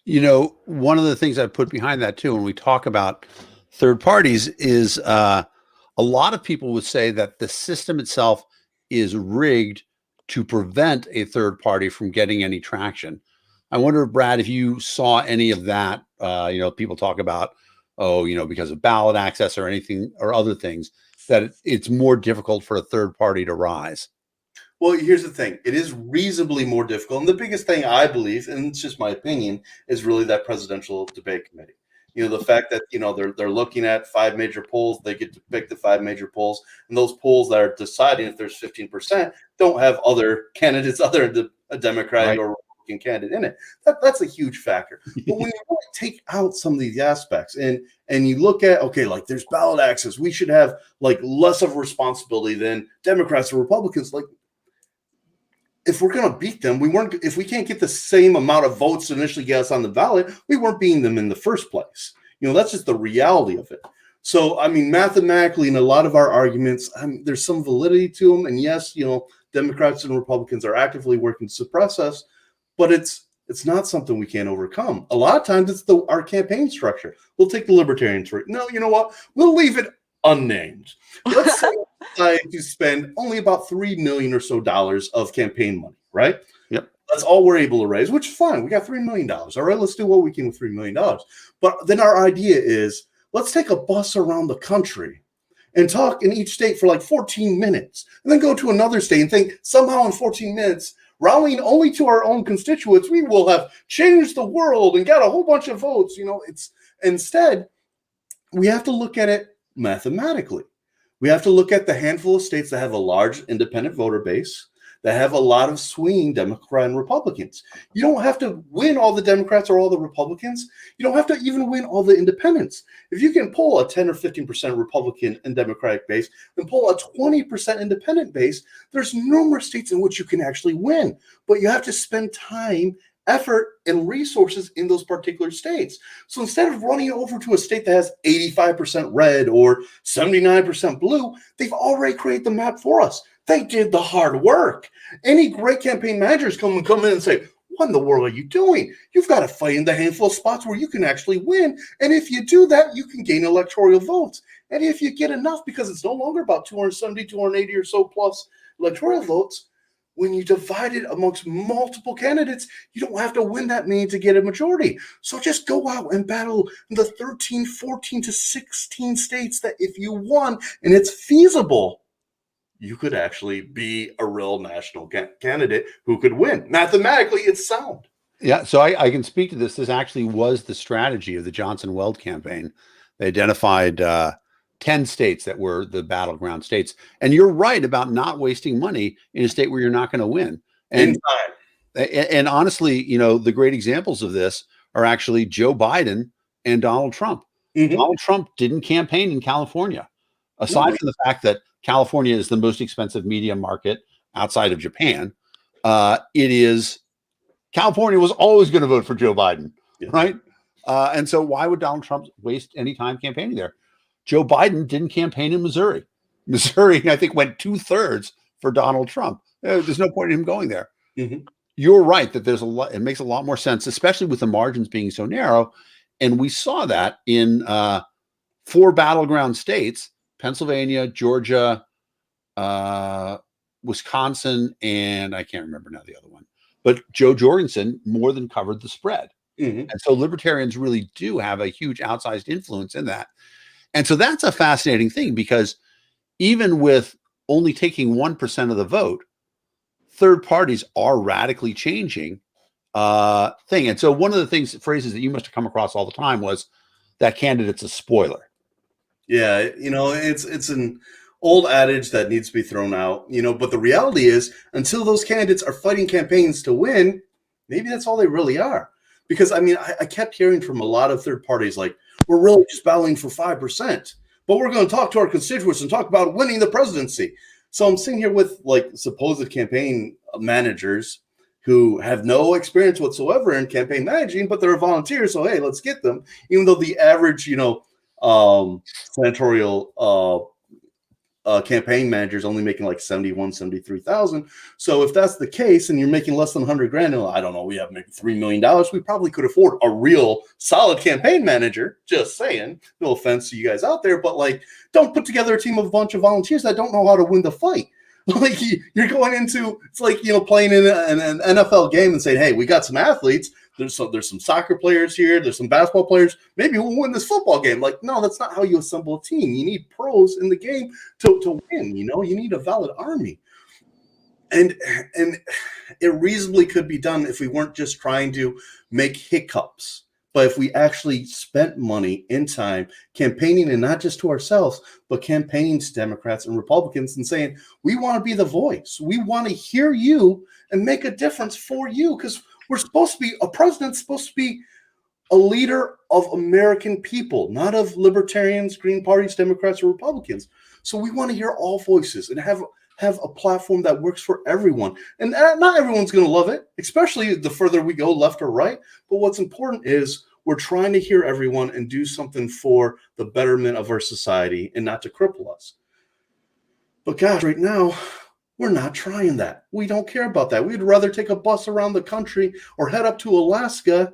One of the things I put behind that too, when we talk about third parties, is a lot of people would say that the system itself is rigged to prevent a third party from getting any traction. I wonder, Brad, if you saw any of that. People talk about, because of ballot access or anything or other things, that it's more difficult for a third party to rise. Well, here's the thing. It is reasonably more difficult. And the biggest thing I believe, and it's just my opinion, is really that presidential debate committee. The fact that, they're looking at 5 major polls, they get to pick the 5 major polls, and those polls that are deciding if there's 15% don't have other candidates other than a Democratic or Republican candidate in it. That's a huge factor. But when you really take out some of these aspects and you look at, okay, like there's ballot access, we should have like less of a responsibility than Democrats or Republicans. Like, if we're going to beat them, if we can't get the same amount of votes to initially get us on the ballot, we weren't beating them in the first place. That's just the reality of it. So, I mean, mathematically, in a lot of our arguments, there's some validity to them. And yes, Democrats and Republicans are actively working to suppress us, but it's It's not something we can't overcome. A lot of times it's our campaign structure. We'll take the libertarians for it. No, you know what? We'll leave it unnamed. Let's say you spend only about $3 million or so of campaign money, right? Yep. That's all we're able to raise, which is fine. We got $3 million. All right, let's do what we can with $3 million. But then our idea is, let's take a bus around the country and talk in each state for like 14 minutes, and then go to another state and think somehow in 14 minutes, rallying only to our own constituents, we will have changed the world and got a whole bunch of votes. It's instead, we have to look at it mathematically. We have to look at the handful of states that have a large independent voter base, that have a lot of swinging Democrat and Republicans. You don't have to win all the Democrats or all the Republicans. You don't have to even win all the independents. If you can pull a 10 or 15% Republican and Democratic base and pull a 20% independent base, there's numerous states in which you can actually win. But you have to spend time, effort, and resources in those particular states. So instead of running over to a state that has 85% red or 79% blue, they've already created the map for us. They did the hard work. Any great campaign managers come in and say, what in the world are you doing? You've got to fight in the handful of spots where you can actually win. And if you do that, you can gain electoral votes. And if you get enough, because it's no longer about 270, 280 or so plus electoral votes, when you divide it amongst multiple candidates, you don't have to win that many to get a majority. So just go out and battle the 13, 14 to 16 states that if you won and it's feasible, you could actually be a real national candidate who could win. Mathematically, it's sound. Yeah, so I can speak to this. This actually was the strategy of the Johnson-Weld campaign. They identified 10 states that were the battleground states. And you're right about not wasting money in a state where you're not going to win. And honestly, the great examples of this are actually Joe Biden and Donald Trump. Mm-hmm. Donald Trump didn't campaign in California, aside from the fact that California is the most expensive media market outside of Japan. California was always going to vote for Joe Biden, right? And so why would Donald Trump waste any time campaigning there? Joe Biden didn't campaign in Missouri. Missouri, I think, went 2/3 for Donald Trump. There's no point in him going there. Mm-hmm. You're right that there's a lot. It makes a lot more sense, especially with the margins being so narrow. And we saw that in 4 battleground states: Pennsylvania, Georgia, Wisconsin, and I can't remember now the other one. But Joe Jorgensen more than covered the spread. Mm-hmm. And so libertarians really do have a huge outsized influence in that. And so that's a fascinating thing, because even with only taking 1% of the vote, third parties are radically changing thing. And so one of the phrases that you must have come across all the time was that candidate's a spoiler. Yeah, it's an old adage that needs to be thrown out, but the reality is, until those candidates are fighting campaigns to win, maybe that's all they really are. Because I kept hearing from a lot of third parties, like, we're really just battling for 5%, but we're going to talk to our constituents and talk about winning the presidency. So I'm sitting here with like supposed campaign managers who have no experience whatsoever in campaign managing, but they're volunteers. So, hey, let's get them. Even though the average, senatorial campaign manager is only making like 71, 73,000. So if that's the case and you're making less than 100 grand, I don't know, we have maybe $3 million. We probably could afford a real solid campaign manager. Just saying, no offense to you guys out there, but like, don't put together a team of a bunch of volunteers that don't know how to win the fight. Like you're going into, it's like, playing in an NFL game and saying, hey, we got some athletes. There's some soccer players here. There's some basketball players. Maybe we'll win this football game. Like, no, that's not how you assemble a team. You need pros in the game to win. You need a valid army. And it reasonably could be done if we weren't just trying to make hiccups, but if we actually spent money and time campaigning, and not just to ourselves, but campaigning to Democrats and Republicans and saying, we want to be the voice. We want to hear you and make a difference for you, because a president's supposed to be a leader of American people, not of libertarians, Green parties, Democrats, or Republicans. So we want to hear all voices and have a platform that works for everyone. And not everyone's going to love it, especially the further we go left or right. But what's important is we're trying to hear everyone and do something for the betterment of our society and not to cripple us. But gosh, right now, We're not trying that. We don't care about that. We'd rather take a bus around the country or head up to Alaska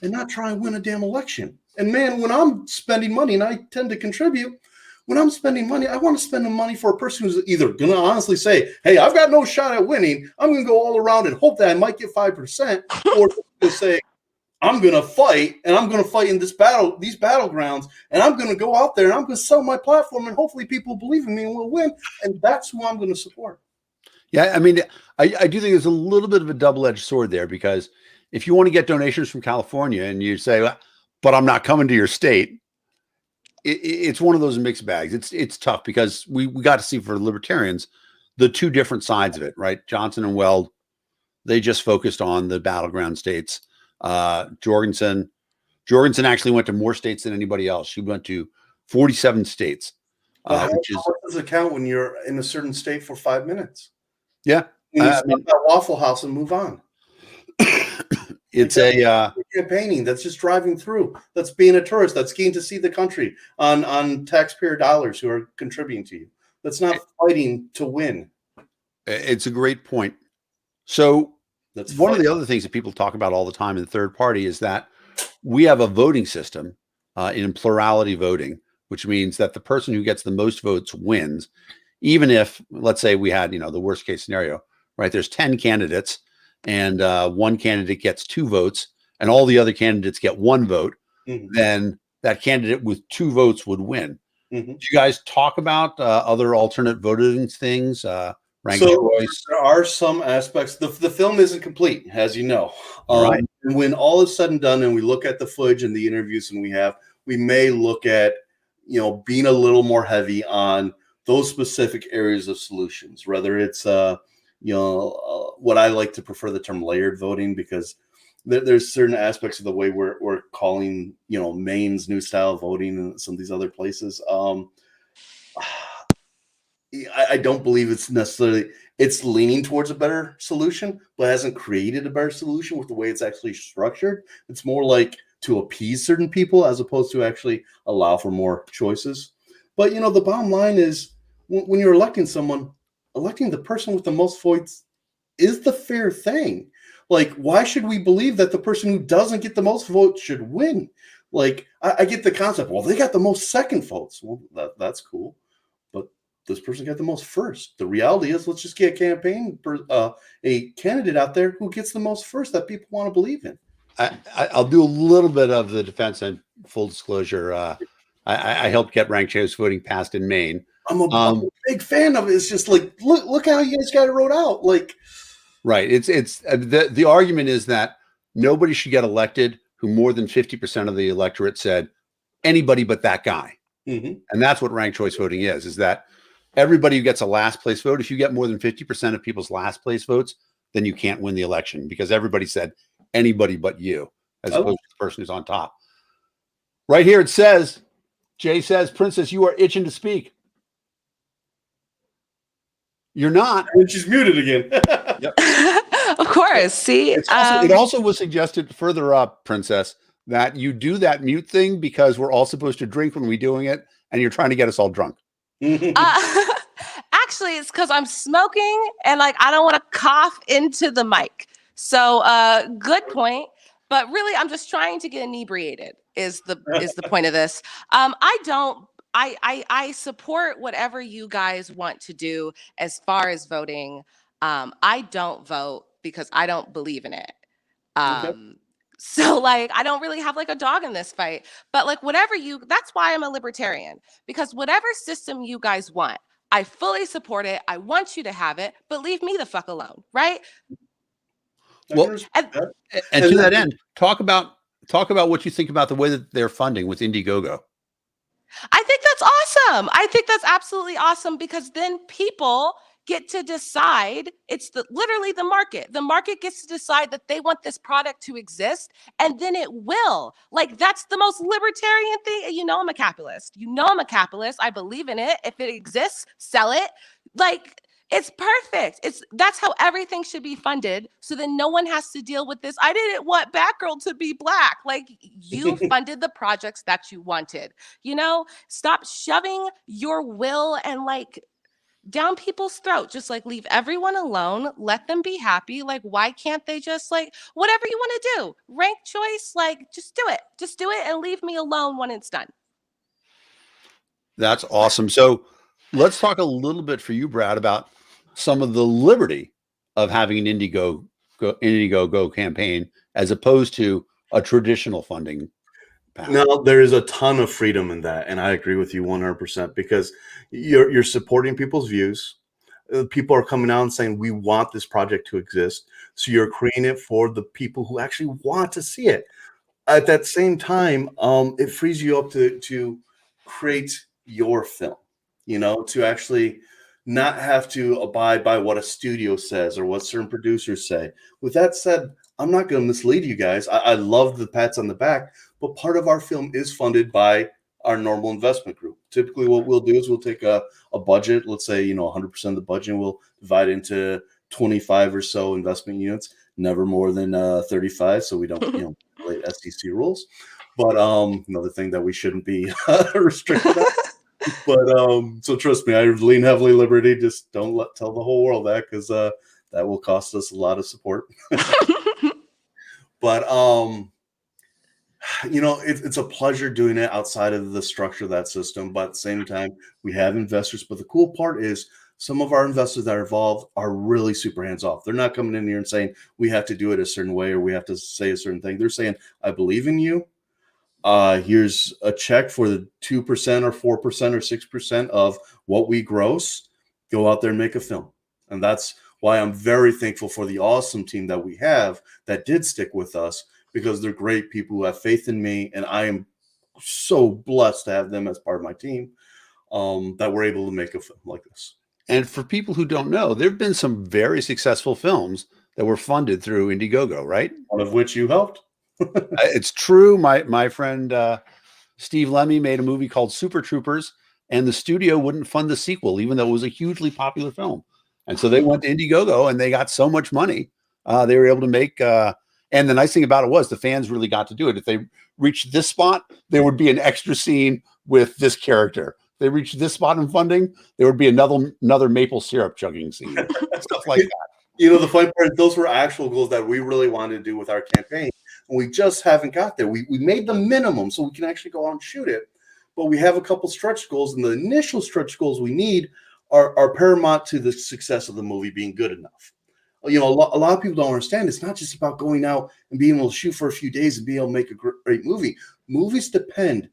and not try and win a damn election. And man, when I'm spending money, and I tend to contribute, when I'm spending money, I want to spend the money for a person who's either going to honestly say, hey, I've got no shot at winning. I'm going to go all around and hope that I might get 5%, or to say, I'm going to fight, and I'm going to fight in these battlegrounds, and I'm going to go out there and I'm going to sell my platform, and hopefully people believe in me and will win. And that's who I'm going to support. Yeah, I mean, I do think there's a little bit of a double-edged sword there, because if you want to get donations from California and you say, well, but I'm not coming to your state, it's one of those mixed bags. It's tough, because we got to see, for libertarians, the two different sides of it, right? Johnson and Weld, they just focused on the battleground states. Jorgensen actually went to more states than anybody else. She went to 47 states, which is, how does it count when you're in a certain state for 5 minutes? Yeah, you stop at Waffle House and move on. It's campaigning. That's just driving through. That's being a tourist. That's getting to see the country on taxpayer dollars who are contributing to you. That's not fighting to win. It's a great point. So that's one of the other things that people talk about all the time in the third party is that we have a voting system in plurality voting, which means that the person who gets the most votes wins. Even if, let's say, we had, the worst case scenario, right? There's 10 candidates, and one candidate gets 2 votes, and all the other candidates get 1 vote, then that candidate with 2 votes would win. Do you guys talk about other alternate voting things, ranked choice? There are some aspects. The film isn't complete, as you know. Right. And when all is said and done, and we look at the footage and the interviews, and we may look at, being a little more heavy on those specific areas of solutions, whether it's what I like to prefer the term layered voting, because there's certain aspects of the way we're calling, Maine's new style voting and some of these other places. I don't believe it's leaning towards a better solution, but hasn't created a better solution with the way it's actually structured. It's more like to appease certain people as opposed to actually allow for more choices. But, the bottom line is, when you're electing someone, electing the person with the most votes is the fair thing. Like, why should we believe that the person who doesn't get the most votes should win? Like, I get the concept, well, they got the most second votes. Well, that's cool. But this person got the most first. The reality is, let's just get a candidate out there who gets the most first that people want to believe in. I'll do a little bit of the defense, and full disclosure. I helped get ranked choice voting passed in Maine. I'm a big fan of it. It's just like, look how you guys got it wrote out. Like, right. It's the argument is that nobody should get elected who more than 50% of the electorate said anybody but that guy. And that's what ranked choice voting is that everybody who gets a last place vote, if you get more than 50% of people's last place votes, then you can't win the election, because everybody said anybody but you, as opposed to the person who's on top. Right here it says, Jay says, Princess, you are itching to speak. You're not. And she's muted again. Yep. Of course. See, it also was suggested further up, Princess, that you do that mute thing because we're all supposed to drink when we're doing it, and you're trying to get us all drunk. Actually, it's because I'm smoking, and I don't want to cough into the mic. So, good point. But really, I'm just trying to get inebriated. Is the point of this? I support whatever you guys want to do as far as voting. I don't vote because I don't believe in it. So I don't really have a dog in this fight, but that's why I'm a libertarian, because whatever system you guys want, I fully support it. I want you to have it, but leave me the fuck alone. Right. Well, and to that end, talk about what you think about the way that they're funding with Indiegogo. I think that's awesome. I think that's absolutely awesome, because then people get to decide. It's literally the market. The market gets to decide that they want this product to exist, and then it will. That's the most libertarian thing. I'm a capitalist. I'm a capitalist. I believe in it. If it exists, sell it. It's perfect. That's how everything should be funded. So then no one has to deal with this. I didn't want Batgirl to be black. You funded the projects that you wanted. Stop shoving your will and down people's throat. Just like leave everyone alone, let them be happy. Like, why can't they just like whatever you want to do? Rank choice, like just do it. Just do it and leave me alone when it's done. That's awesome. So let's talk a little bit for you, Brad, about some of the liberty of having an Indiegogo campaign as opposed to a traditional funding path. No, there is a ton of freedom in that, and I agree with you 100% because you're supporting people's views. People are coming out and saying we want this project to exist, so you're creating it for the people who actually want to see it. At that same time, it frees you up to create your film, to actually not have to abide by what a studio says or what certain producers say. With that said, I'm not going to mislead you guys. I love the pats on the back, but part of our film is funded by our normal investment group. Typically, what we'll do is we'll take a budget, let's say 100% of the budget, and we'll divide into 25 or so investment units, never more than 35, so we don't violate SEC rules. But another thing that we shouldn't be restricted on. But so trust me, I lean heavily liberty. Just don't tell the whole world that, because that will cost us a lot of support. But it's a pleasure doing it outside of the structure of that system. But at the same time, we have investors. But the cool part is some of our investors that are involved are really super hands off. They're not coming in here and saying we have to do it a certain way or we have to say a certain thing. They're saying, I believe in you. Here's a check for the 2% or 4% or 6% of what we gross. Go out there and make a film. And that's why I'm very thankful for the awesome team that we have that did stick with us, because they're great people who have faith in me. And I am so blessed to have them as part of my team, that we're able to make a film like this. And for people who don't know, there have been some very successful films that were funded through Indiegogo, right? One of which you helped. It's true. My friend Steve Lemmy made a movie called Super Troopers, and the studio wouldn't fund the sequel, even though it was a hugely popular film. And so they went to Indiegogo, and they got so much money, they were able to make. And the nice thing about it was the fans really got to do it. If they reached this spot, there would be an extra scene with this character. If they reached this spot in funding, there would be another maple syrup chugging scene, stuff like that. The fun part, those were actual goals that we really wanted to do with our campaign. And we just haven't got there. We made the minimum so we can actually go out and shoot it. But we have a couple stretch goals, and the initial stretch goals we need are paramount to the success of the movie being good enough. A lot of people don't understand. It's not just about going out and being able to shoot for a few days and being able to make a great movie. Movies depend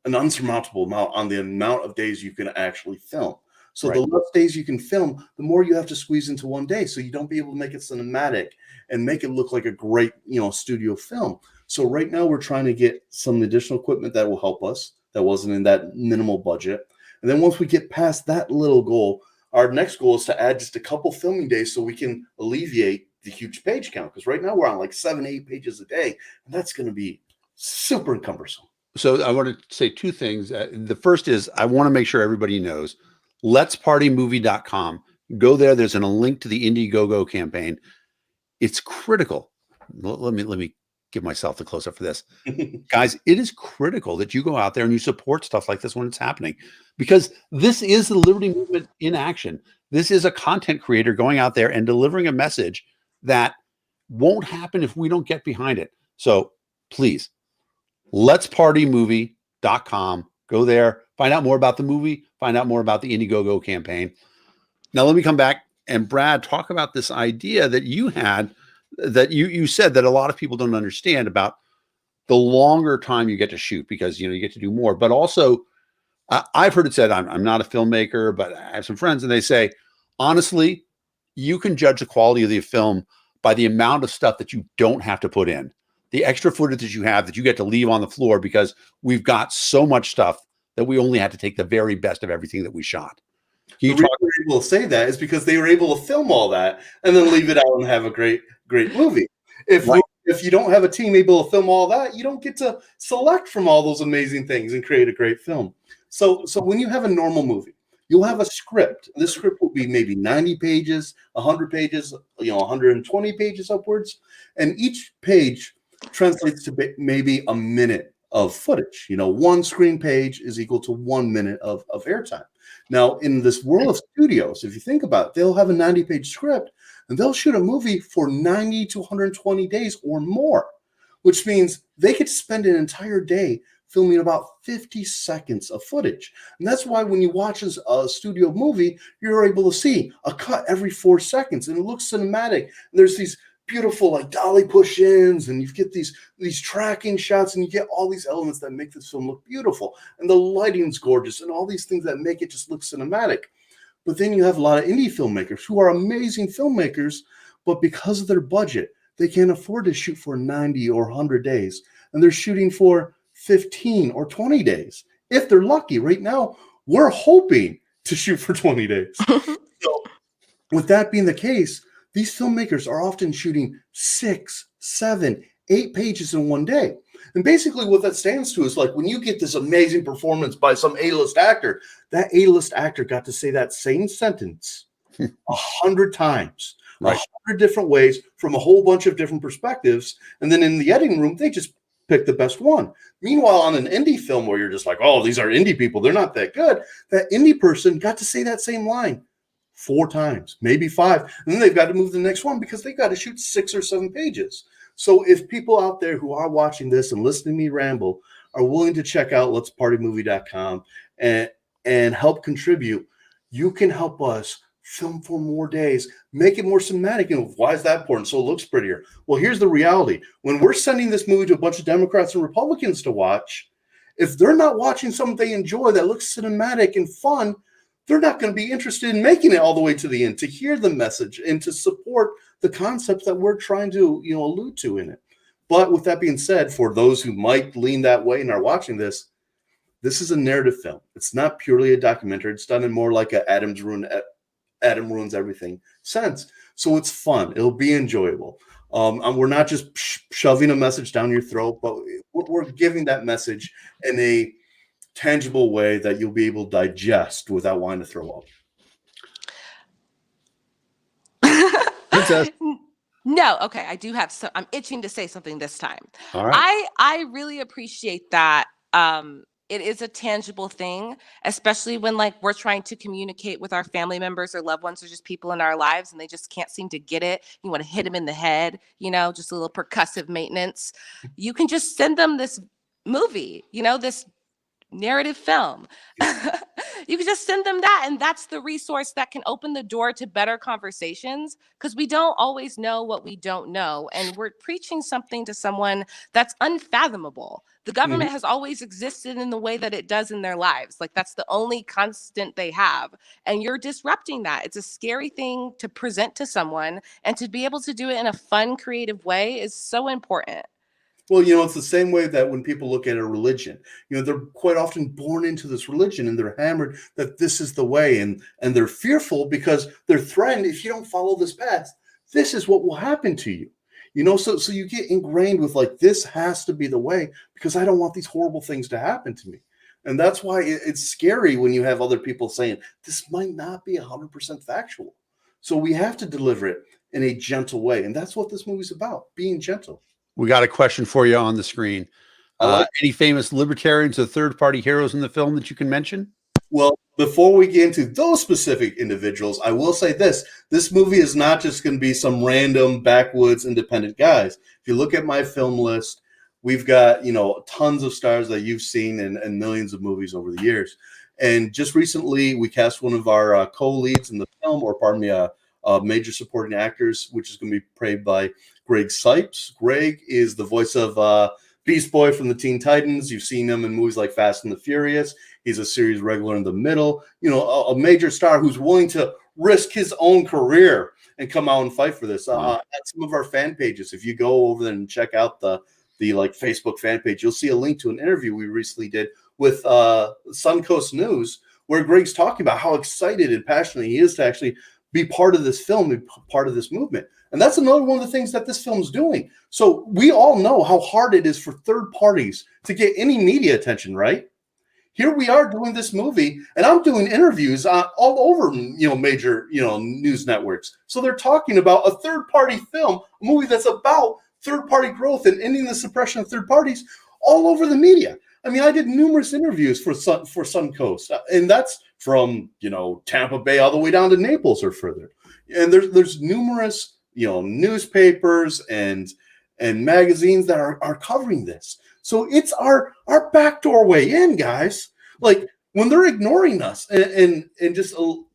an unsurmountable amount on the amount of days you can actually film. So right. The less days you can film, the more you have to squeeze into one day. So you don't be able to make it cinematic and make it look like a great, studio film. So right now we're trying to get some additional equipment that will help us. That wasn't in that minimal budget. And then once we get past that little goal, our next goal is to add just a couple filming days so we can alleviate the huge page count. Because right now we're on like 7-8 pages a day, and that's going to be super cumbersome. So I want to say two things. The first is I want to make sure everybody knows letspartymovie.com. Go there. There's a link to the Indiegogo campaign. It's critical. Let me give myself the close up for this. Guys, it is critical that you go out there and you support stuff like this when it's happening, because this is the Liberty Movement in action. This is a content creator going out there and delivering a message that won't happen if we don't get behind it. So please, letspartymovie.com. Go there, find out more about the movie, find out more about the Indiegogo campaign. Now, let me come back and Brad, talk about this idea that you had, that you said that a lot of people don't understand about the longer time you get to shoot, because, you get to do more. But also, I've heard it said, I'm not a filmmaker, but I have some friends and they say, honestly, you can judge the quality of the film by the amount of stuff that you don't have to put in. The extra footage that you have that you get to leave on the floor, because we've got so much stuff that we only had to take the very best of everything that we shot. The reason they're able to say that is because they were able to film all that and then leave it out and have a great movie. If you don't have a team able to film all that, you don't get to select from all those amazing things and create a great film. So when you have a normal movie, you'll have a script. This script will be maybe 90 pages, 100 pages, 120 pages upwards, and each page translates to maybe a minute of footage. One screen page is equal to 1 minute of airtime. Now, in this world of studios, if you think about it, they'll have a 90-page script and they'll shoot a movie for 90 to 120 days or more, which means they could spend an entire day filming about 50 seconds of footage. And that's why when you watch a studio movie, you're able to see a cut every 4 seconds and it looks cinematic. And there's these beautiful like dolly push-ins and you get these tracking shots and you get all these elements that make this film look beautiful. And the lighting's gorgeous and all these things that make it just look cinematic. But then you have a lot of indie filmmakers who are amazing filmmakers, but because of their budget, they can't afford to shoot for 90 or 100 days. And they're shooting for 15 or 20 days. If they're lucky. Right now, we're hoping to shoot for 20 days. So with that being the case, these filmmakers are often shooting 6, 7, 8 pages in one day. And basically what that stands to is like when you get this amazing performance by some A-list actor, that A-list actor got to say that same sentence 100 times, right, 100 different ways from a whole bunch of different perspectives. And then in the editing room, they just pick the best one. Meanwhile, on an indie film where you're just like, oh, these are indie people, they're not that good, that indie person got to say that same line 4 times, maybe 5. And then they've got to move to the next one because they've got to shoot 6 or 7 pages. So if people out there who are watching this and listening to me ramble are willing to check out letspartymovie.com and help contribute, you can help us film for more days, make it more cinematic. And why is that important? So it looks prettier. Well, here's the reality. When we're sending this movie to a bunch of Democrats and Republicans to watch, if they're not watching something they enjoy that looks cinematic and fun, they're not going to be interested in making it all the way to the end to hear the message and to support the concepts that we're trying to, allude to in it. But with that being said, for those who might lean that way and are watching this, this is a narrative film. It's not purely a documentary. It's done in more like a Adam Ruins Everything sense. So it's fun. It'll be enjoyable. And we're not just shoving a message down your throat, but we're giving that message in a tangible way that you'll be able to digest without wanting to throw up. No, okay. I do have some. I'm itching to say something this time. All right. I really appreciate that. It is a tangible thing, especially when like we're trying to communicate with our family members or loved ones or just people in our lives and they just can't seem to get it. You want to hit them in the head, just a little percussive maintenance. You can just send them this movie, this narrative film. You can just send them that, and that's the resource that can open the door to better conversations, because we don't always know what we don't know, and we're preaching something to someone that's unfathomable. The government has always existed in the way that it does in their lives. Like that's the only constant they have, and you're disrupting that. It's a scary thing to present to someone, and to be able to do it in a fun, creative way is so important. Well, it's the same way that when people look at a religion, they're quite often born into this religion and they're hammered that this is the way, and they're fearful because they're threatened. If you don't follow this path, this is what will happen to you. So you get ingrained with like, this has to be the way because I don't want these horrible things to happen to me. And that's why it's scary when you have other people saying this might not be 100% factual. So we have to deliver it in a gentle way. And that's what this movie's about, being gentle. We got a question for you on the screen. Any famous libertarians or third-party heroes in the film that you can mention? Well, before we get into those specific individuals, I will say this. This movie is not just going to be some random backwoods independent guys. If you look at my film list, we've got, tons of stars that you've seen in millions of movies over the years. And just recently, we cast one of our co-leads in the film, major supporting actors, which is going to be played by Greg Sipes. Greg is the voice of Beast Boy from the Teen Titans. You've seen him in movies like Fast and the Furious. He's a series regular in The Middle. A major star who's willing to risk his own career and come out and fight for this. At some of our fan pages, if you go over there and check out the Facebook fan page, you'll see a link to an interview we recently did with Suncoast News, where Greg's talking about how excited and passionate he is to actually be part of this film, be part of this movement. And that's another one of the things that this film's doing. So we all know how hard it is for third parties to get any media attention, right? Here we are doing this movie, and I'm doing interviews all over, major, news networks. So they're talking about a third-party film, a movie that's about third-party growth and ending the suppression of third parties all over the media. I mean, I did numerous interviews for Suncoast, and that's from Tampa Bay all the way down to Naples or further. And there's numerous newspapers and magazines that are covering this. So it's our back doorway in, guys. Like when they're ignoring us and just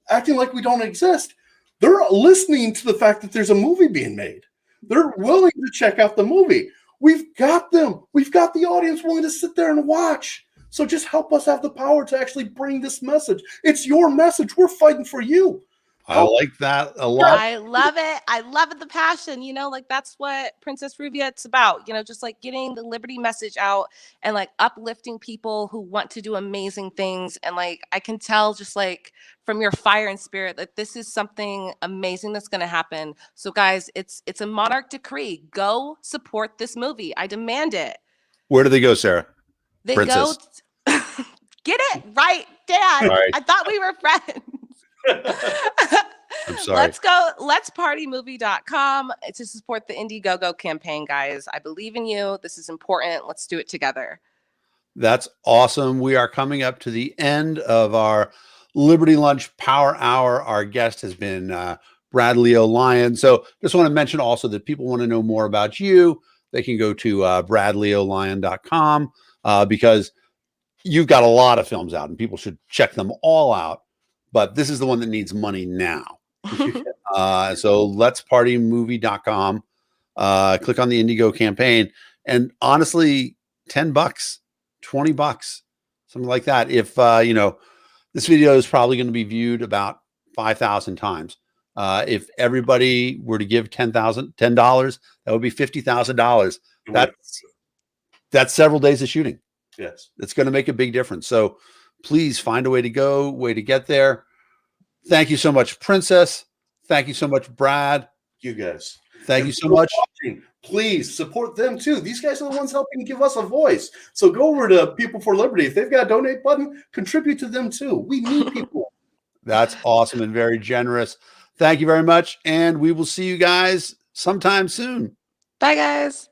acting like we don't exist, they're listening to the fact that there's a movie being made. They're willing to check out the movie. We've got them. We've got the audience willing to sit there and watch. So just help us have the power to actually bring this message. It's your message. We're fighting for you. I like that a lot. I love it. I love it. The passion, like that's what Princess Ruviet's about, just like getting the liberty message out and like uplifting people who want to do amazing things. And like, I can tell just like from your fire and spirit that this is something amazing that's going to happen. So guys, it's a monarch decree. Go support this movie. I demand it. Where do they go, Sarah? They Princess. go. Get it right, Dad. Right. I thought we were friends. I'm sorry. Let's go. Let'spartymovie.com to support the Indiegogo campaign, guys. I believe in you. This is important. Let's do it together. That's awesome. We are coming up to the end of our Liberty Lunch Power Hour. Our guest has been Brad Leo Lyon. So just want to mention also that people want to know more about you. They can go to bradleolyon.com because you've got a lot of films out and people should check them all out. But this is the one that needs money now. So let'spartymovie.com. Click on the Indigo campaign. And honestly, $10, $20, something like that. If, this video is probably going to be viewed about 5,000 times. If everybody were to give $10, that would be $50,000. That's several days of shooting. Yes. It's going to make a big difference. So please find a way to go, way to get there. Thank you so much, Princess. Thank you so much, Brad. You guys. Thank you so much. Watching, please support them too. These guys are the ones helping give us a voice. So go over to People for Liberty. If they've got a donate button, contribute to them too. We need people. That's awesome and very generous. Thank you very much. And we will see you guys sometime soon. Bye, guys.